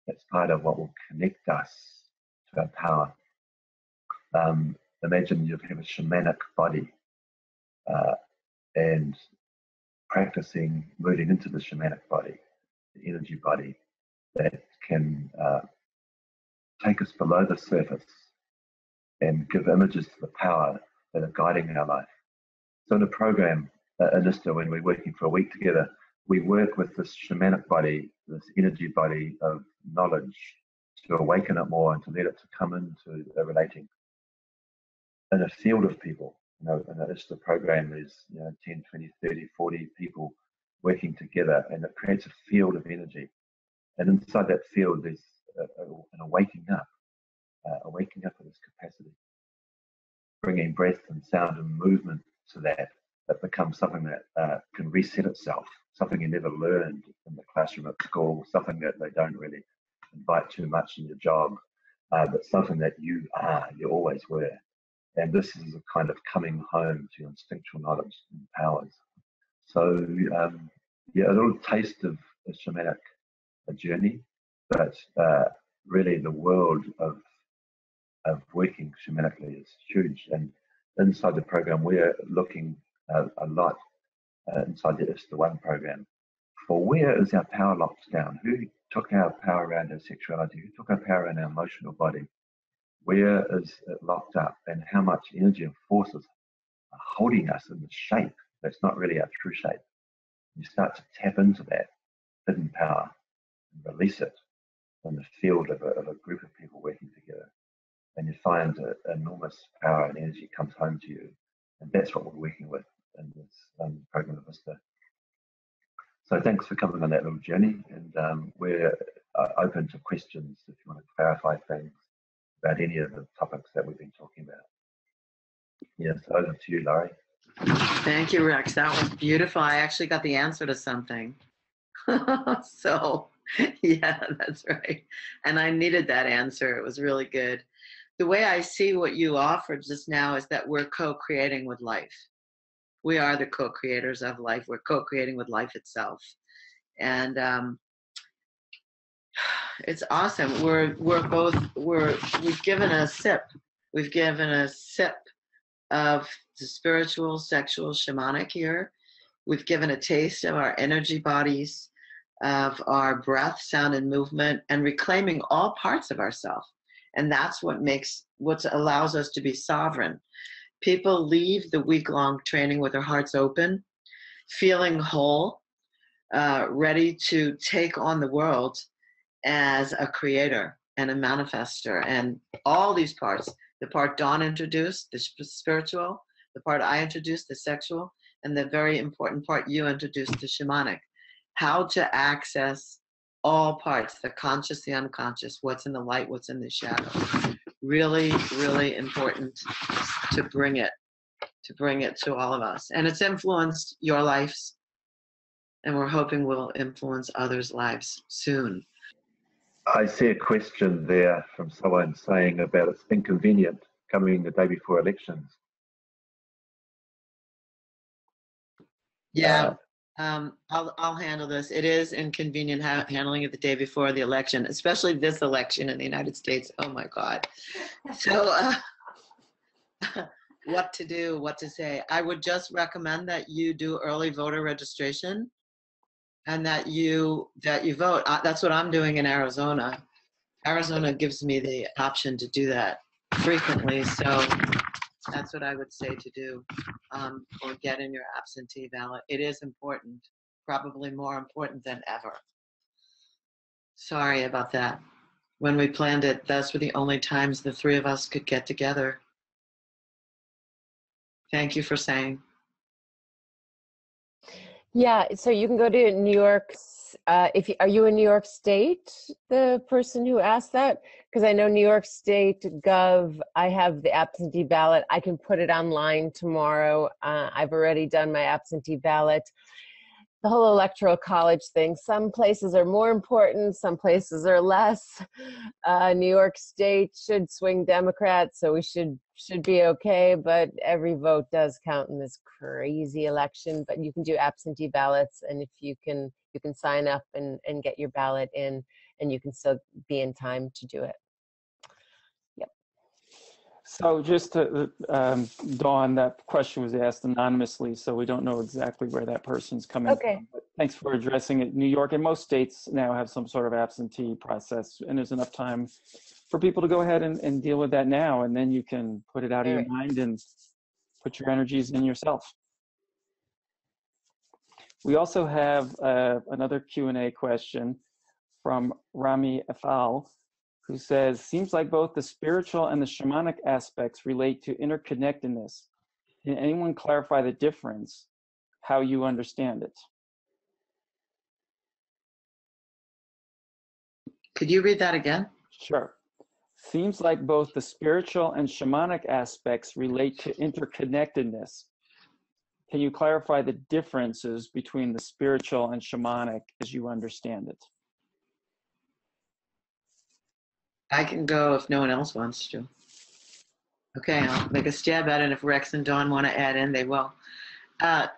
That's part of what will connect us to our power. Imagine you have a shamanic body and practicing moving into the shamanic body, the energy body that can take us below the surface and give images to the power that are guiding our life. So in a program, in ISTA, when we're working for a week together, we work with this shamanic body, this energy body of knowledge, to awaken it more and to let it to come into relating. In a field of people, in an ISTA program, there's 10, 20, 30, 40 people working together, and it creates a field of energy. And inside that field, there's an awakening up of this capacity, bringing breath and sound and movement to that becomes something that can reset itself, something you never learned in the classroom at school, something that they don't really invite too much in your job, but something that you always were. And this is a kind of coming home to your instinctual knowledge and powers. So, a little taste of a shamanic journey, but really the world of working shamanically is huge. And inside the program, we're looking a lot inside the ISTA 1 program for where is our power locked down? Who took our power around our sexuality? Who took our power around our emotional body? Where is it locked up, and how much energy and forces are holding us in the shape that's not really our true shape? You start to tap into that hidden power and release it in the field of a group of people working together. And you find that enormous power and energy comes home to you. And that's what we're working with in this program of ISTA. So thanks for coming on that little journey. And we're open to questions if you want to clarify things about any of the topics that we've been talking about. Yes, over to you, Laurie. Thank you, Rex. That was beautiful. I actually got the answer to something. So, yeah, that's right. And I needed that answer. It was really good. The way I see what you offered just now is that we're co-creating with life. We are the co-creators of life. We're co-creating with life itself. And it's awesome. We've given a sip. We've given a sip of the spiritual, sexual, shamanic here. We've given a taste of our energy bodies, of our breath, sound, and movement, and reclaiming all parts of ourselves. And that's what allows us to be sovereign. People leave the week-long training with their hearts open, feeling whole, ready to take on the world as a creator and a manifester. And all these parts, the part Dawn introduced, the spiritual, the part I introduced, the sexual, and the very important part you introduced, the shamanic. How to access all parts, the conscious, the unconscious, what's in the light, what's in the shadow. Really, really important to bring it to all of us. And it's influenced your lives, and we're hoping will influence others' lives soon. I see a question there from someone saying about it's inconvenient coming the day before elections. Yeah, I'll handle this. It is inconvenient handling it the day before the election, especially this election in the United States. Oh my God. So what to do, what to say. I would just recommend that you do early voter registration and that you vote. That's what I'm doing in Arizona. Arizona gives me the option to do that frequently, so that's what I would say to do, or get in your absentee ballot. It is important, probably more important than ever. Sorry about that. When we planned it, those were the only times the three of us could get together. Thank you for saying. Yeah, so you can go to New York. Are you in New York State, the person who asked that? Because I know New York State Gov, I have the absentee ballot. I can put it online tomorrow. I've already done my absentee ballot. The whole electoral college thing, some places are more important, some places are less. New York State should swing Democrat, so we should be okay, but every vote does count in this crazy election. But you can do absentee ballots, and if you can sign up and get your ballot in, and you can still be in time to do it. Yep. So just to, Dawn, that question was asked anonymously, so we don't know exactly where that person's coming from. But thanks for addressing it. New York and most states now have some sort of absentee process, and there's enough time for people to go ahead and deal with that now, and then you can put it out of your mind and put your energies in yourself. We also have another Q&A question from Rami Afal, who says, seems like both the spiritual and the shamanic aspects relate to interconnectedness. Can anyone clarify the difference, how you understand it? Could you read that again? Sure. Seems like both the spiritual and shamanic aspects relate to interconnectedness. Can you clarify the differences between the spiritual and shamanic as you understand it? I can go if no one else wants to. Okay, I'll make a stab at it. If Rex and Dawn want to add in, they will. How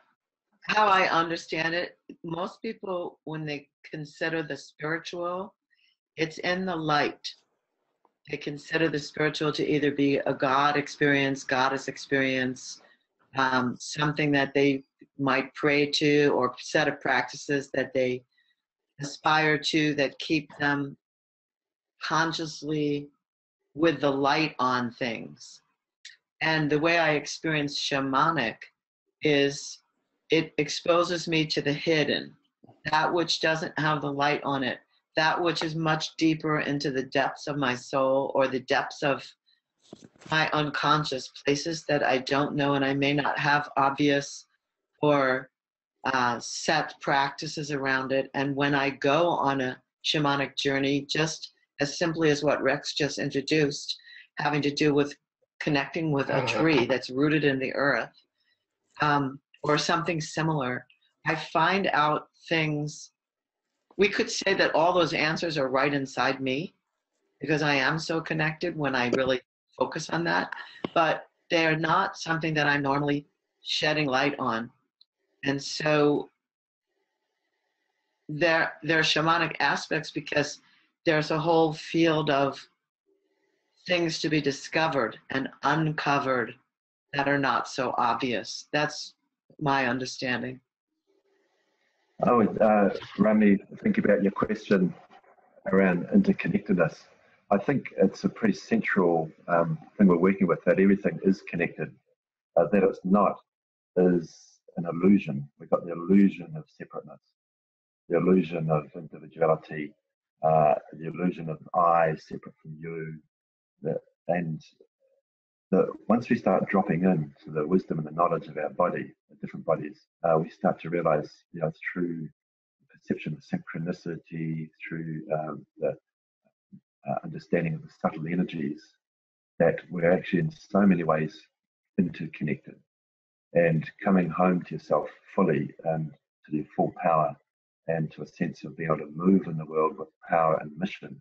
I understand it, most people, when they consider the spiritual, it's in the light. They consider the spiritual to either be a God experience, goddess experience, something that they might pray to, or a set of practices that they aspire to that keep them consciously with the light on things. And the way I experience shamanic is it exposes me to the hidden, that which doesn't have the light on it, that which is much deeper into the depths of my soul or the depths of my unconscious, places that I don't know and I may not have obvious or set practices around it. And when I go on a shamanic journey, just as simply as what Rex just introduced, having to do with connecting with a tree that's rooted in the earth, or something similar, I find out things. We could say that all those answers are right inside me because I am so connected when I really focus on that, but they're not something that I'm normally shedding light on. And so they're shamanic aspects because there's a whole field of things to be discovered and uncovered that are not so obvious. That's my understanding. Oh, Rami, think about your question around interconnectedness. I think it's a pretty central thing we're working with, that everything is connected. That it's not is an illusion. We've got the illusion of separateness, the illusion of individuality, the illusion of I separate from you. Once we start dropping into the wisdom and the knowledge of our body, the different bodies, we start to realize, true perception of synchronicity, through the understanding of the subtle energies, that we're actually in so many ways interconnected. And coming home to yourself fully and to your full power, and to a sense of being able to move in the world with power and mission,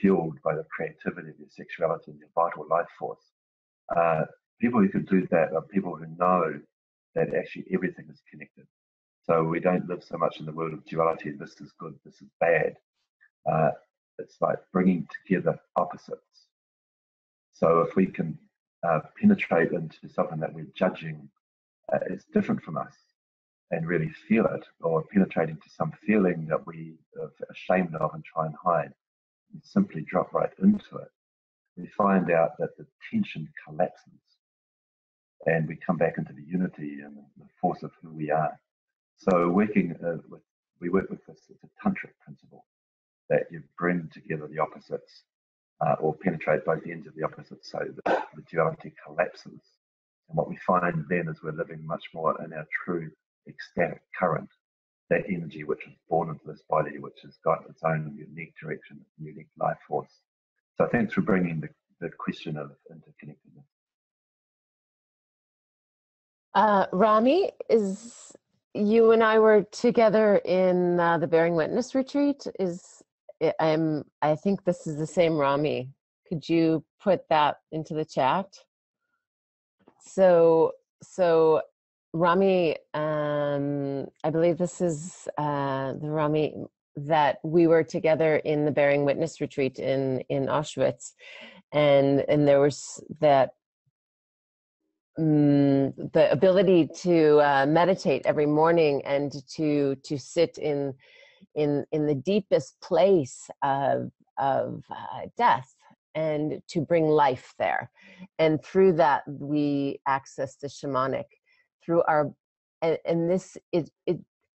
fueled by the creativity of your sexuality and your vital life force. People who can do that are people who know that actually everything is connected. So we don't live so much in the world of duality, this is good, this is bad. It's like bringing together opposites. So if we can penetrate into something that we're judging is different from us, and really feel it, or penetrate into some feeling that we are ashamed of and try and hide, and simply drop right into it, we find out that the tension collapses, and we come back into the unity and the force of who we are. So we work with this, it's a tantric principle, that you bring together the opposites, or penetrate both ends of the opposites, so that the duality collapses. And what we find then is we're living much more in our true ecstatic current, that energy which is born into this body, which has got its own unique direction, unique life force. So thanks for bringing the question of interconnectedness. Rami, you and I were together in the Bearing Witness retreat. I think this is the same Rami. Could you put that into the chat? So Rami, I believe this is the Rami that we were together in the Bearing Witness retreat in Auschwitz, and there was that the ability to meditate every morning and to sit in the deepest place of death, and to bring life there. And through that, we access the shamanic through our, and this, it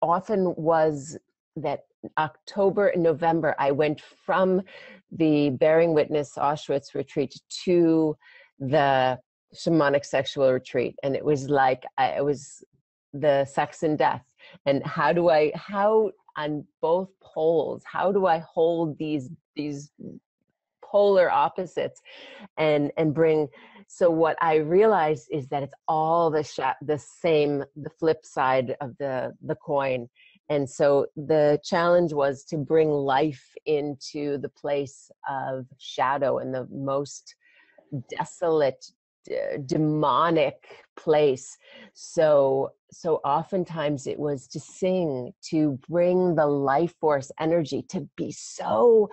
often was that October and November, I went from the Bearing Witness Auschwitz retreat to the shamanic sexual retreat. And it was like, it was the sex and death. And how on both poles, how do I hold these polar opposites and bring, so what I realized is that it's all the flip side of the coin. And so the challenge was to bring life into the place of shadow and the most desolate, demonic place. So oftentimes it was to sing, to bring the life force energy, to be so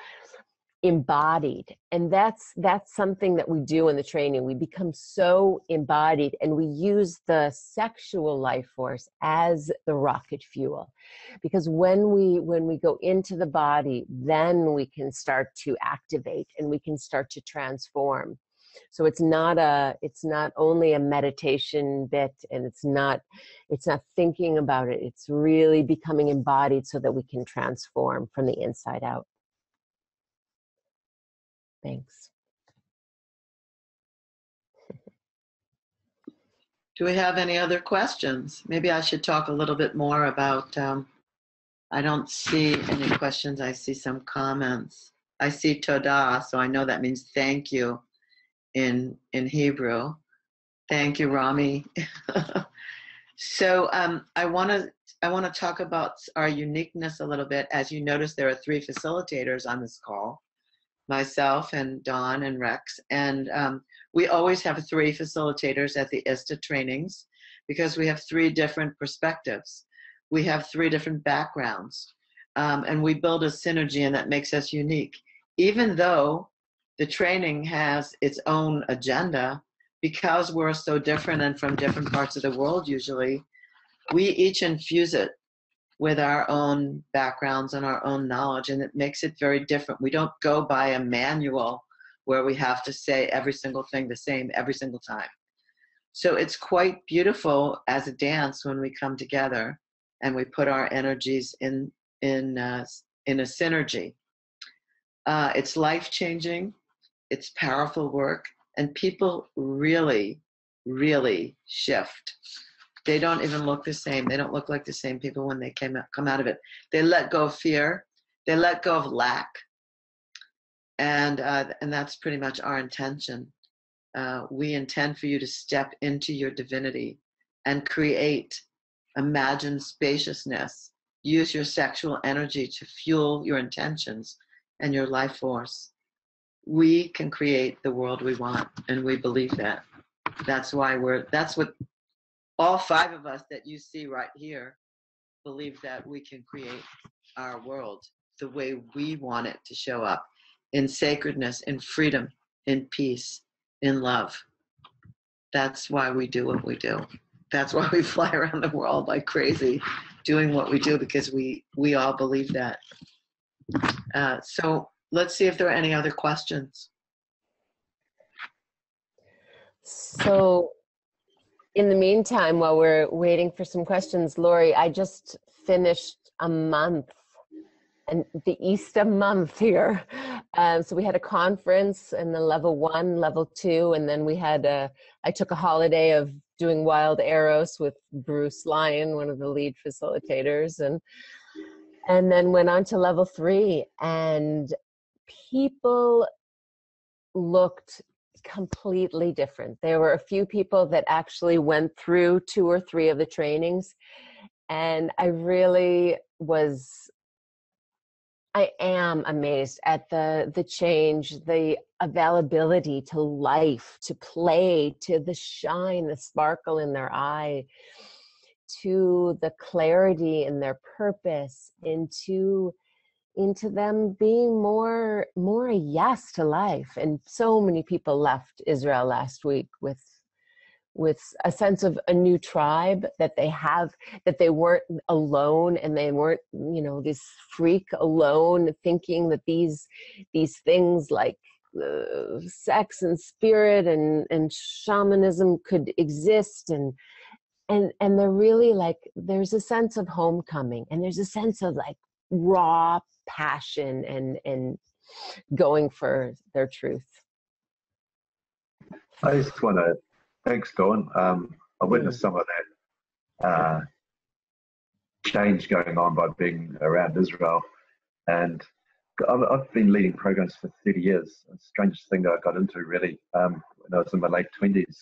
embodied. And that's something that we do in the training. We become so embodied, and we use the sexual life force as the rocket fuel, because when we go into the body, then we can start to activate and we can start to transform. So it's not only a meditation bit, and it's not thinking about it. It's really becoming embodied so that we can transform from the inside out. Thanks. Do we have any other questions? Maybe I should talk a little bit more about, I don't see any questions. I see some comments. I see toda, so I know that means thank you in Hebrew. Thank you, Rami. So I want to talk about our uniqueness a little bit. As you notice, there are 3 facilitators on this call, myself and Dawn and Rex. And we always have 3 facilitators at the ISTA trainings because we have 3 different perspectives. We have 3 different backgrounds. And we build a synergy, and that makes us unique. Even though the training has its own agenda, because we're so different and from different parts of the world usually, we each infuse it with our own backgrounds and our own knowledge, and it makes it very different. We don't go by a manual where we have to say every single thing the same every single time. So it's quite beautiful as a dance when we come together and we put our energies in a synergy. It's life-changing, it's powerful work, and people really, really shift. They don't even look the same. They don't look like the same people when they come out of it. They let go of fear. They let go of lack. And that's pretty much our intention. We intend for you to step into your divinity and create, imagine spaciousness. Use your sexual energy to fuel your intentions and your life force. We can create the world we want, and we believe that. That's what all 5 of us that you see right here believe, that we can create our world the way we want it to show up, in sacredness, in freedom, in peace, in love. That's why we do what we do. That's why we fly around the world like crazy doing what we do, because we all believe that. So let's see if there are any other questions. So in the meantime, while we're waiting for some questions, Lori, I just finished a month, and the ISTA month here. So we had a conference in the level 1, level 2, and then we had I took a holiday of doing wild eros with Bruce Lyon, one of the lead facilitators, and then went on to level 3, and people looked completely different. There were a few people that actually went through 2 or 3 of the trainings, and I am amazed at the change, the availability to life, to play, to the shine, the sparkle in their eye, to the clarity in their purpose, into them being more a yes to life. And so many people left Israel last week with a sense of a new tribe, that they have, that they weren't alone, and they weren't, this freak alone thinking that these things like sex and spirit and shamanism could exist, and they're really like, there's a sense of homecoming, and there's a sense of like raw passion and going for their truth. I just want to, thanks, Dawn. I witnessed some of that change going on by being around Israel, and I've been leading programs for 30 years. The strangest thing that I got into, really, when I was in my late 20s,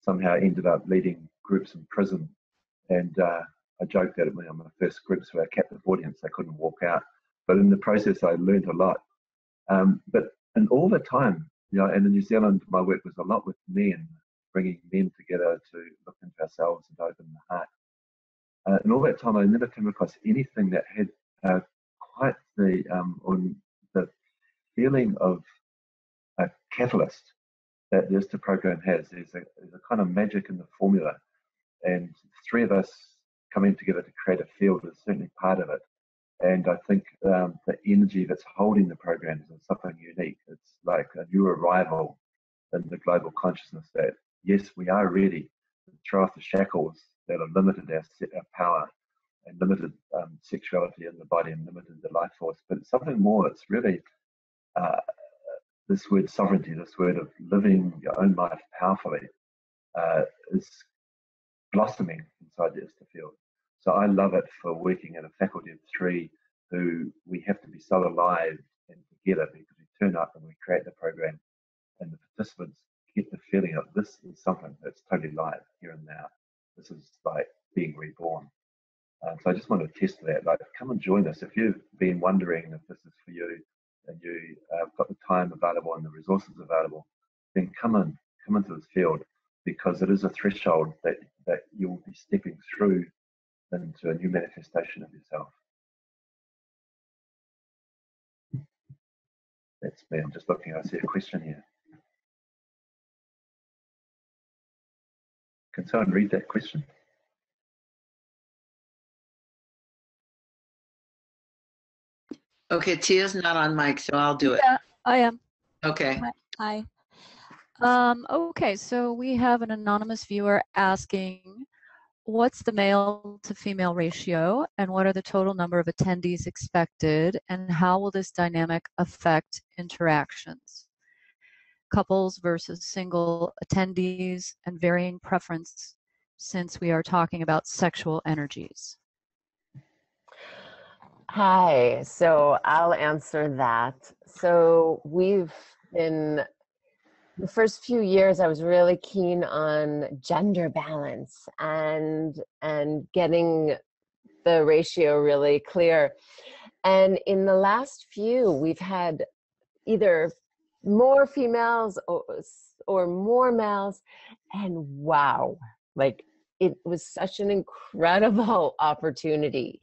somehow I ended up leading groups in prison, and I joked that when my first groups were a captive audience, I couldn't walk out, but in the process I learned a lot. But in all the time, and in New Zealand, my work was a lot with men, bringing men together to look into ourselves and open the heart. And all that time, I never came across anything that had quite the feeling of a catalyst that the ISTA program has. There's a kind of magic in the formula, and 3 of us coming together to create a field is certainly part of it. And I think the energy that's holding the programs is something unique. It's like a new arrival in the global consciousness that, yes, we are ready to throw off the shackles that have limited our power and limited sexuality in the body and limited the life force. But it's something more. It's really this word sovereignty, this word of living your own life powerfully, is blossoming inside the ISTA field. So I love it for working in a faculty of 3 who we have to be so alive and together, because we turn up and we create the program, and the participants get the feeling of this is something that's totally live here and now. This is like being reborn. So I just want to attest to that. Like, come and join us if you've been wondering if this is for you, and you have got the time available and the resources available. Then come into this field, because it is a threshold that you'll be stepping through into a new manifestation of yourself. That's me. I'm just looking. I see a question here. Can someone read that question? Okay, Tia's not on mic, so I'll do it. Yeah, I am. Okay. Hi. Okay, so we have an anonymous viewer asking, what's the male to female ratio, and what are the total number of attendees expected, and how will this dynamic affect interactions? Couples versus single attendees, and varying preference since we are talking about sexual energies? Hi, so I'll answer that. So we've been, the first few years I was really keen on gender balance and getting the ratio really clear. And in the last few, we've had either more females or more males, and wow, like it was such an incredible opportunity,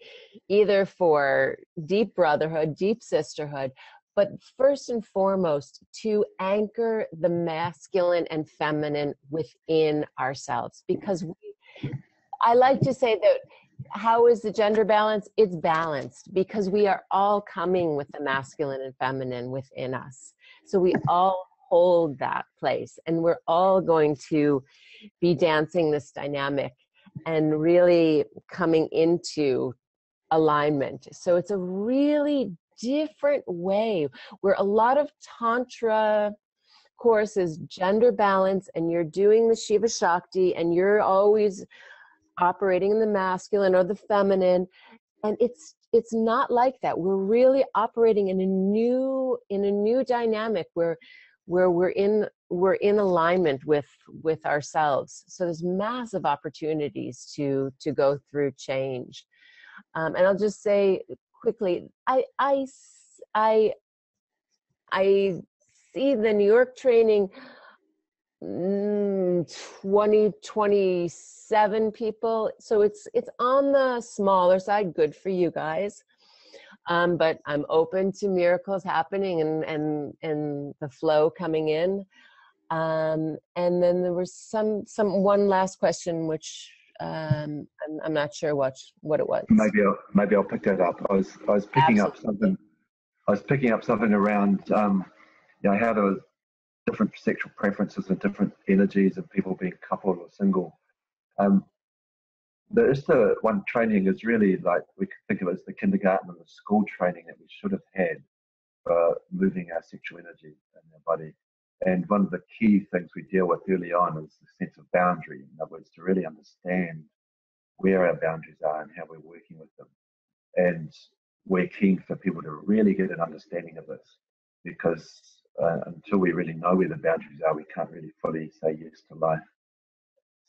either for deep brotherhood, deep sisterhood, but first and foremost, to anchor the masculine and feminine within ourselves. Because I like to say that, how is the gender balance? It's balanced because we are all coming with the masculine and feminine within us. So we all hold that place, and we're all going to be dancing this dynamic and really coming into alignment. So it's a really different way where a lot of Tantra courses gender balance, and you're doing the Shiva Shakti, and you're always operating in the masculine or the feminine, and it's not like that. We're really operating in a new dynamic where we're in alignment with ourselves. So there's massive opportunities to go through change. And I'll just say quickly, I see the New York training 27 people, so it's on the smaller side. Good for you guys, but I'm open to miracles happening and the flow coming in. And then there was one last question, which I'm not sure what it was. Maybe I'll pick that up. I was picking up something. I was picking up something around how to different sexual preferences and different energies of people being coupled or single. The ISTA one training is really like, we could think of it as the kindergarten and the school training that we should have had for moving our sexual energy in our body. And one of the key things we deal with early on is the sense of boundary. In other words, to really understand where our boundaries are and how we're working with them. And we're keen for people to really get an understanding of this, because until we really know where the boundaries are, we can't really fully say yes to life.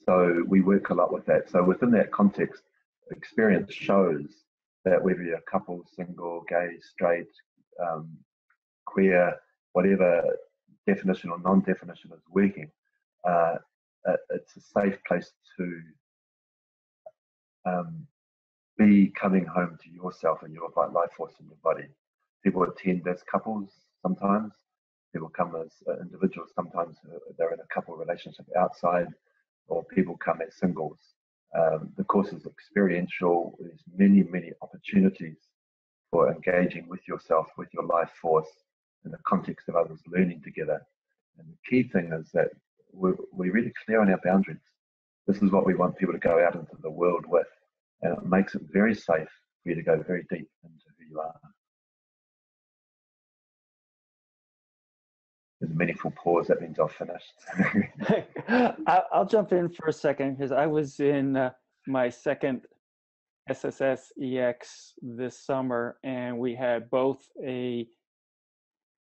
So we work a lot with that. So within that context, experience shows that whether you're a couple, single, gay, straight, queer, whatever definition or non-definition is working, it's a safe place to be coming home to yourself and your life force in your body. People attend as couples sometimes. People come as individuals. Sometimes they're in a couple relationship outside, or people come as singles. The course is experiential. There's many, many opportunities for engaging with yourself, with your life force, in the context of others learning together. And the key thing is that we're really clear on our boundaries. This is what we want people to go out into the world with, and it makes it very safe for you to go very deep into who you are. There's a meaningful pause. That means I've finished. I'll jump in for a second, because I was in my second SSSEX this summer, and we had both a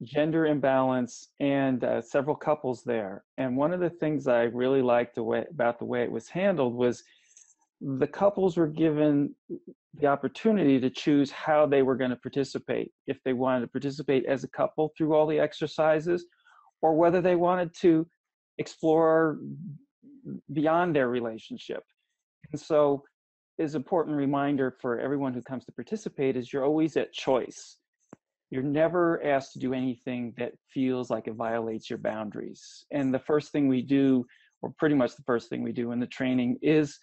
gender imbalance and several couples there. And one of the things I really liked about the way it was handled was the couples were given the opportunity to choose how they were going to participate, if they wanted to participate as a couple through all the exercises, or whether they wanted to explore beyond their relationship. And so is an important reminder for everyone who comes to participate is you're always at choice. You're never asked to do anything that feels like it violates your boundaries. And the first thing we do, or pretty much the first thing we do in the training, is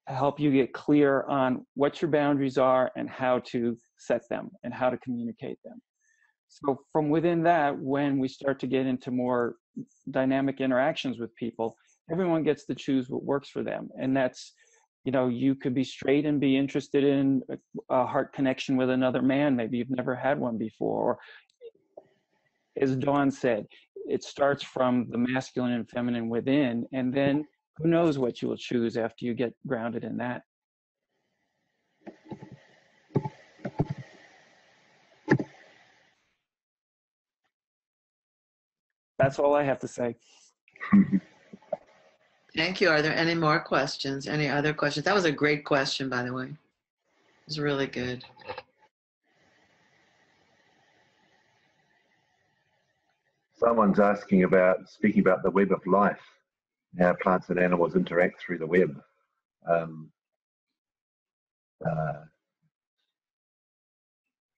to help you get clear on what your boundaries are and how to set them and how to communicate them. So from within that, when we start to get into more dynamic interactions with people, everyone gets to choose what works for them. And that's, you could be straight and be interested in a heart connection with another man. Maybe you've never had one before. Or, as Dawn said, it starts from the masculine and feminine within, and then who knows what you will choose after you get grounded in that. That's all I have to say. Thank you. Are there any more questions? Any other questions? That was a great question, by the way. It was really good. Someone's asking about, speaking about the web of life, how plants and animals interact through the web. I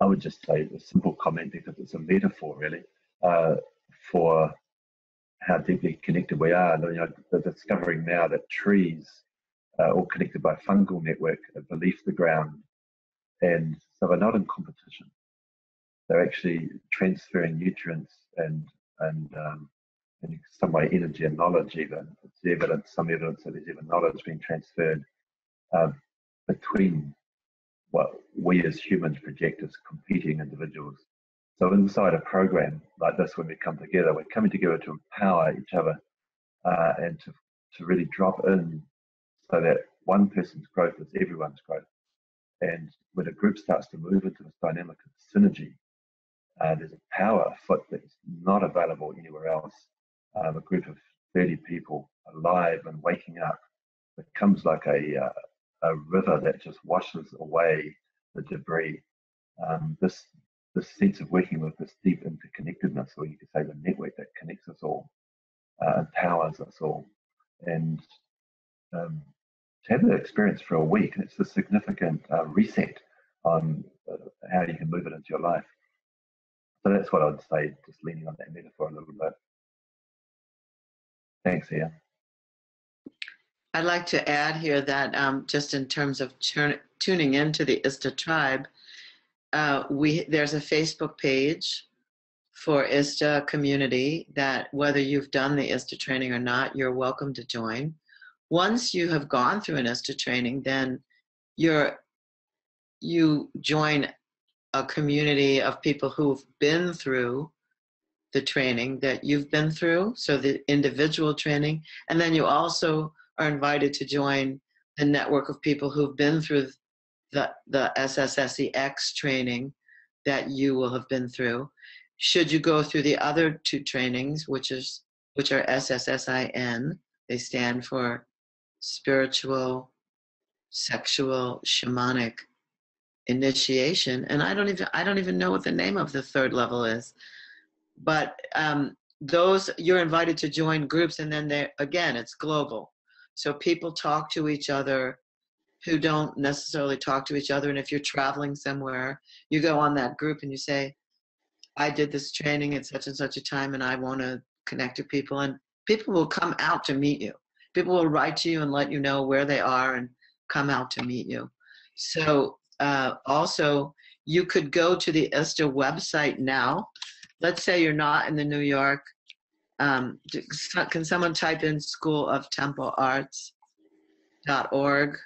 would just say a simple comment, because it's a metaphor really, for how deeply connected we are. You know, they're discovering now that trees are all connected by a fungal network beneath the ground, and so they're not in competition. They're actually transferring nutrients and in some way energy and knowledge even. It's evidence, some evidence that there's even knowledge being transferred between what we as humans project as competing individuals. So inside a program like this, when we come together, we're coming together to empower each other and to really drop in so that one person's growth is everyone's growth. And when a group starts to move into this dynamic of synergy, there's a power afoot that's not available anywhere else. A group of 30 people alive and waking up becomes like a river that just washes away the debris. This sense of working with this deep interconnectedness, or you could say the network that connects us all, empowers us all. And to have that experience for a week, it's a significant reset on how you can move it into your life. So that's what I'd say, just leaning on that metaphor a little bit. Thanks, Ian. I'd like to add here that just in terms of tuning into the ISTA tribe, there's a Facebook page for ISTA community that whether you've done the ISTA training or not, you're welcome to join. Once you have gone through an ISTA training, then you join a community of people who've been through the training that you've been through, so the individual training, and then you also are invited to join the network of people who've been through the SSSEX training that you will have been through. Should you go through the other two trainings, which are SSSIN, they stand for Spiritual Sexual Shamanic Initiation, and I don't even know what the name of the third level is, but those, you're invited to join groups, and then it's global, so people talk to each other who don't necessarily talk to each other. And if you're traveling somewhere, you go on that group and you say, I did this training at such and such a time and I want to connect to people, and people will come out to meet you. People will write to you and let you know where they are and come out to meet you. So also, you could go to the ISTA website now. Let's say you're not in the New York. Can someone type in schooloftemplearts.org?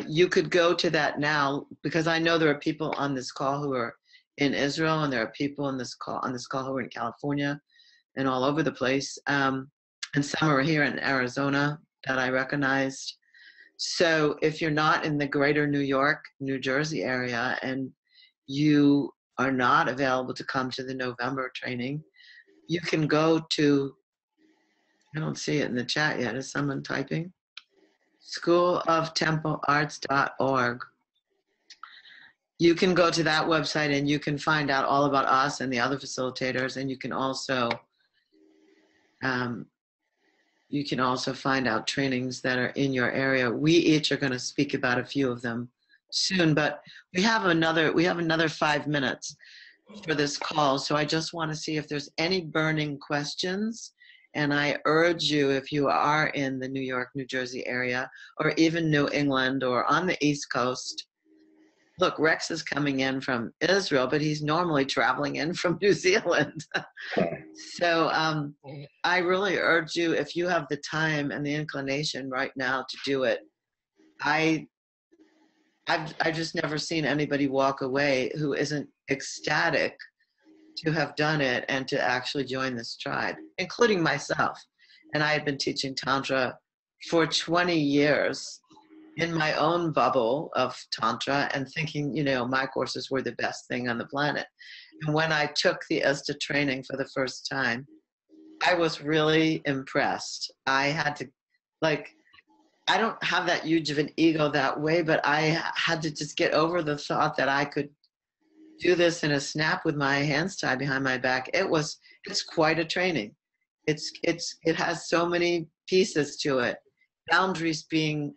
You could go to that now, because I know there are people on this call who are in Israel, and there are people on this call who are in California and all over the place. And some are here in Arizona that I recognized. So if you're not in the greater New York, New Jersey area, and you are not available to come to the November training, you can go to, I don't see it in the chat yet. Is someone typing? schooloftemplearts.org. You can go to that website and you can find out all about us and the other facilitators, and you can also find out trainings that are in your area. We each are going to speak about a few of them soon, but we have another 5 minutes for this call. So I just want to see if there's any burning questions. And I urge you, if you are in the New York, New Jersey area, or even New England or on the East Coast. Look, Rex is coming in from Israel, but he's normally traveling in from New Zealand. So I really urge you, if you have the time and the inclination right now to do it. I've just never seen anybody walk away who isn't ecstatic to have done it and to actually join this tribe, including myself. And I had been teaching Tantra for 20 years in my own bubble of Tantra and thinking, my courses were the best thing on the planet. And when I took the ISTA training for the first time, I was really impressed. I had to, I don't have that huge of an ego that way, but I had to just get over the thought that I could do this in a snap with my hands tied behind my back. It's quite a training. It has so many pieces to it. Boundaries being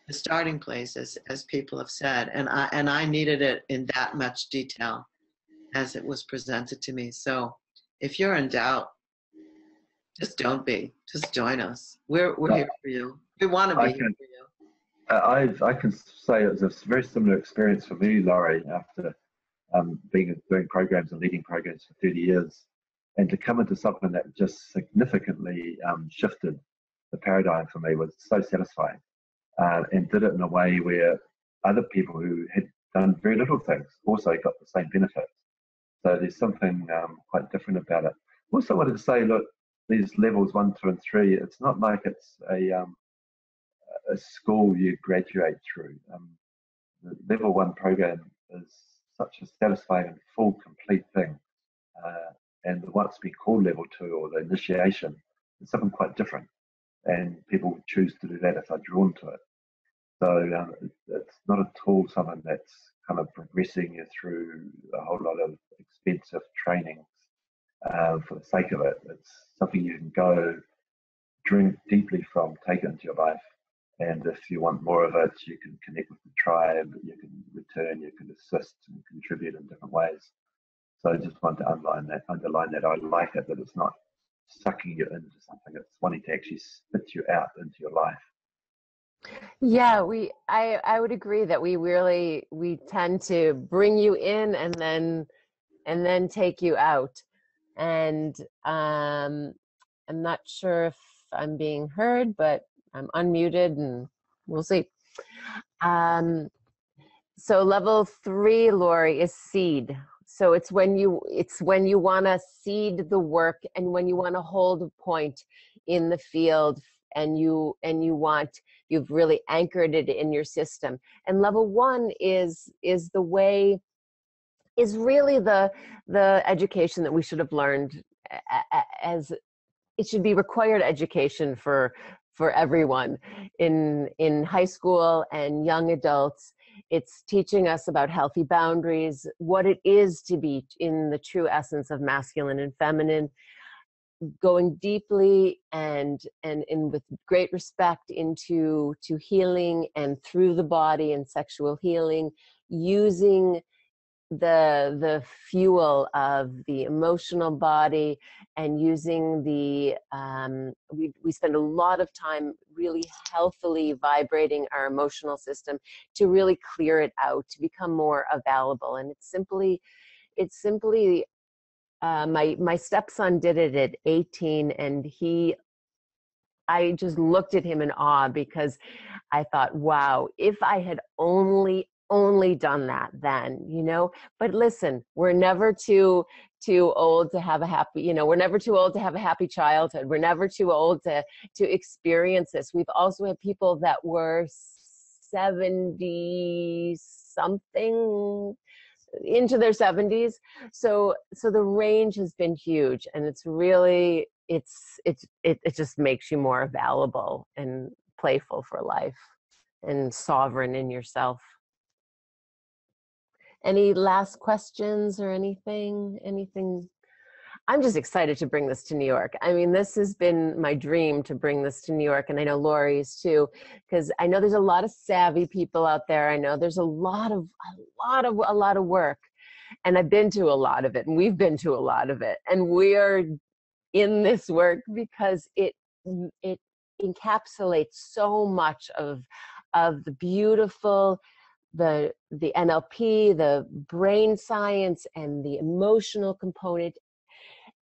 the starting place, as people have said, and I needed it in that much detail as it was presented to me. So if you're in doubt, just don't be. Just join us. We're here for you. We want to be here for you. I can say it was a very similar experience for me, Laurie, after doing programs and leading programs for 30 years, and to come into something that just significantly shifted the paradigm for me was so satisfying. And did it in a way where other people who had done very little things also got the same benefits. So there's something quite different about it. Also wanted to say, look, these levels 1, 2, and 3, it's not like it's a school you graduate through. The level 1 program is such a satisfying and full, complete thing. And what's been called level 2 or the initiation is something quite different. And people choose to do that if they're drawn to it. So it's not at all something that's kind of progressing you through a whole lot of expensive trainings for the sake of it. It's something you can go drink deeply from, take it into your life. And if you want more of it, you can connect with the tribe, you can return, you can assist and contribute in different ways. So I just want to underline that I like it, that it's not sucking you into something, it's wanting to actually spit you out into your life. Yeah, I would agree that we tend to bring you in and then take you out. And I'm not sure if I'm being heard, but I'm unmuted and we'll see. So level 3, Lori, is seed. So it's when you want to seed the work and when you want to hold a point in the field and you've really anchored it in your system. And level 1 is really the education that we should have learned, as it should be required education for everyone in high school and young adults. It's teaching us about healthy boundaries, what it is to be in the true essence of masculine and feminine, going deeply and with great respect into healing and through the body and sexual healing, using the fuel of the emotional body and using the we spend a lot of time really healthily vibrating our emotional system to really clear it out, to become more available. And it's simply my stepson did it at 18, and I just looked at him in awe, because I thought, wow, if I had only done that then, but listen, we're never too old to have a happy, we're never too old to have a happy childhood. We're never too old to experience this. We've also had people that were 70 something into their 70s. So the range has been huge, and it's really, it just makes you more available and playful for life and sovereign in yourself. Any last questions or anything? I'm just excited to bring this to New York. I mean, this has been my dream to bring this to New York, and I know Lori's too, because I know there's a lot of savvy people out there. I know there's a lot of work, and I've been to a lot of it, and we've been to a lot of it, and we are in this work because it encapsulates so much of the beautiful, the NLP, the brain science, and the emotional component.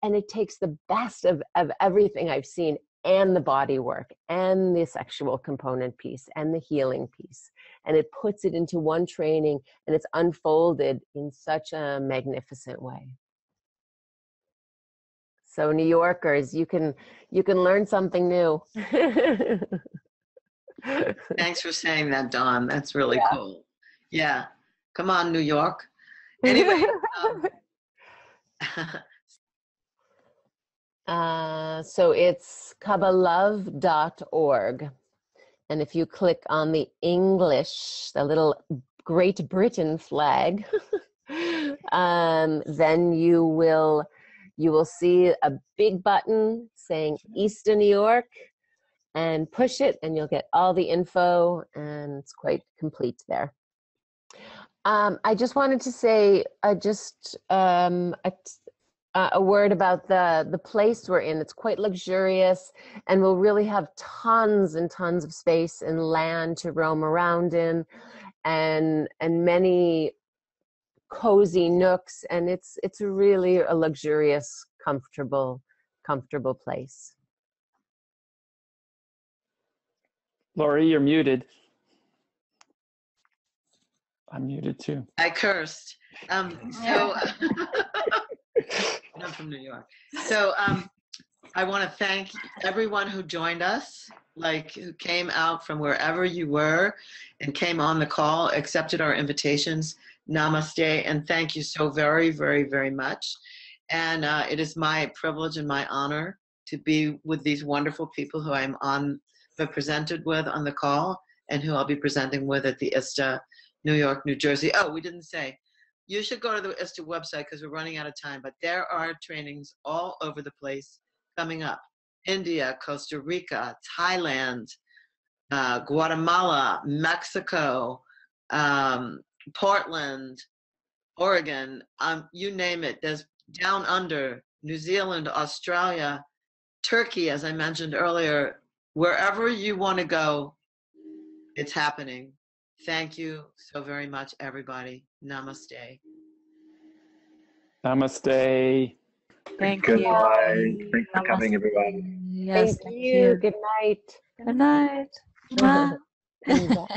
And it takes the best of everything I've seen, and the body work, and the sexual component piece, and the healing piece. And it puts it into one training, and it's unfolded in such a magnificent way. So New Yorkers, you can learn something new. Thanks for saying that, Dawn. That's really cool. Yeah. Come on, New York. Anyway. So it's kabbalove.org. And if you click on the English, the little Great Britain flag, then you will see a big button saying ISTA New York, and push it and you'll get all the info, and it's quite complete there. I just wanted to say a word about the place we're in. It's quite luxurious, and we'll really have tons and tons of space and land to roam around in, and many cozy nooks, and it's really a luxurious, comfortable place. Laurie, you're muted. I'm muted too. I cursed. I'm from New York. So I want to thank everyone who joined us, who came out from wherever you were and came on the call, accepted our invitations. Namaste, and thank you so very, very, very much. And it is my privilege and my honor to be with these wonderful people who I'm presented with on the call, and who I'll be presenting with at the ISTA, New York, New Jersey. Oh, we didn't say. You should go to the ISTA website because we're running out of time, but there are trainings all over the place coming up. India, Costa Rica, Thailand, Guatemala, Mexico, Portland, Oregon, you name it. There's down under, New Zealand, Australia, Turkey, as I mentioned earlier. Wherever you want to go, it's happening. Thank you so very much, everybody. Namaste. Namaste. Thank Good you. night. Thanks for coming, everyone. Yes, Thank you. Good night. Good night. Mwah. Bye.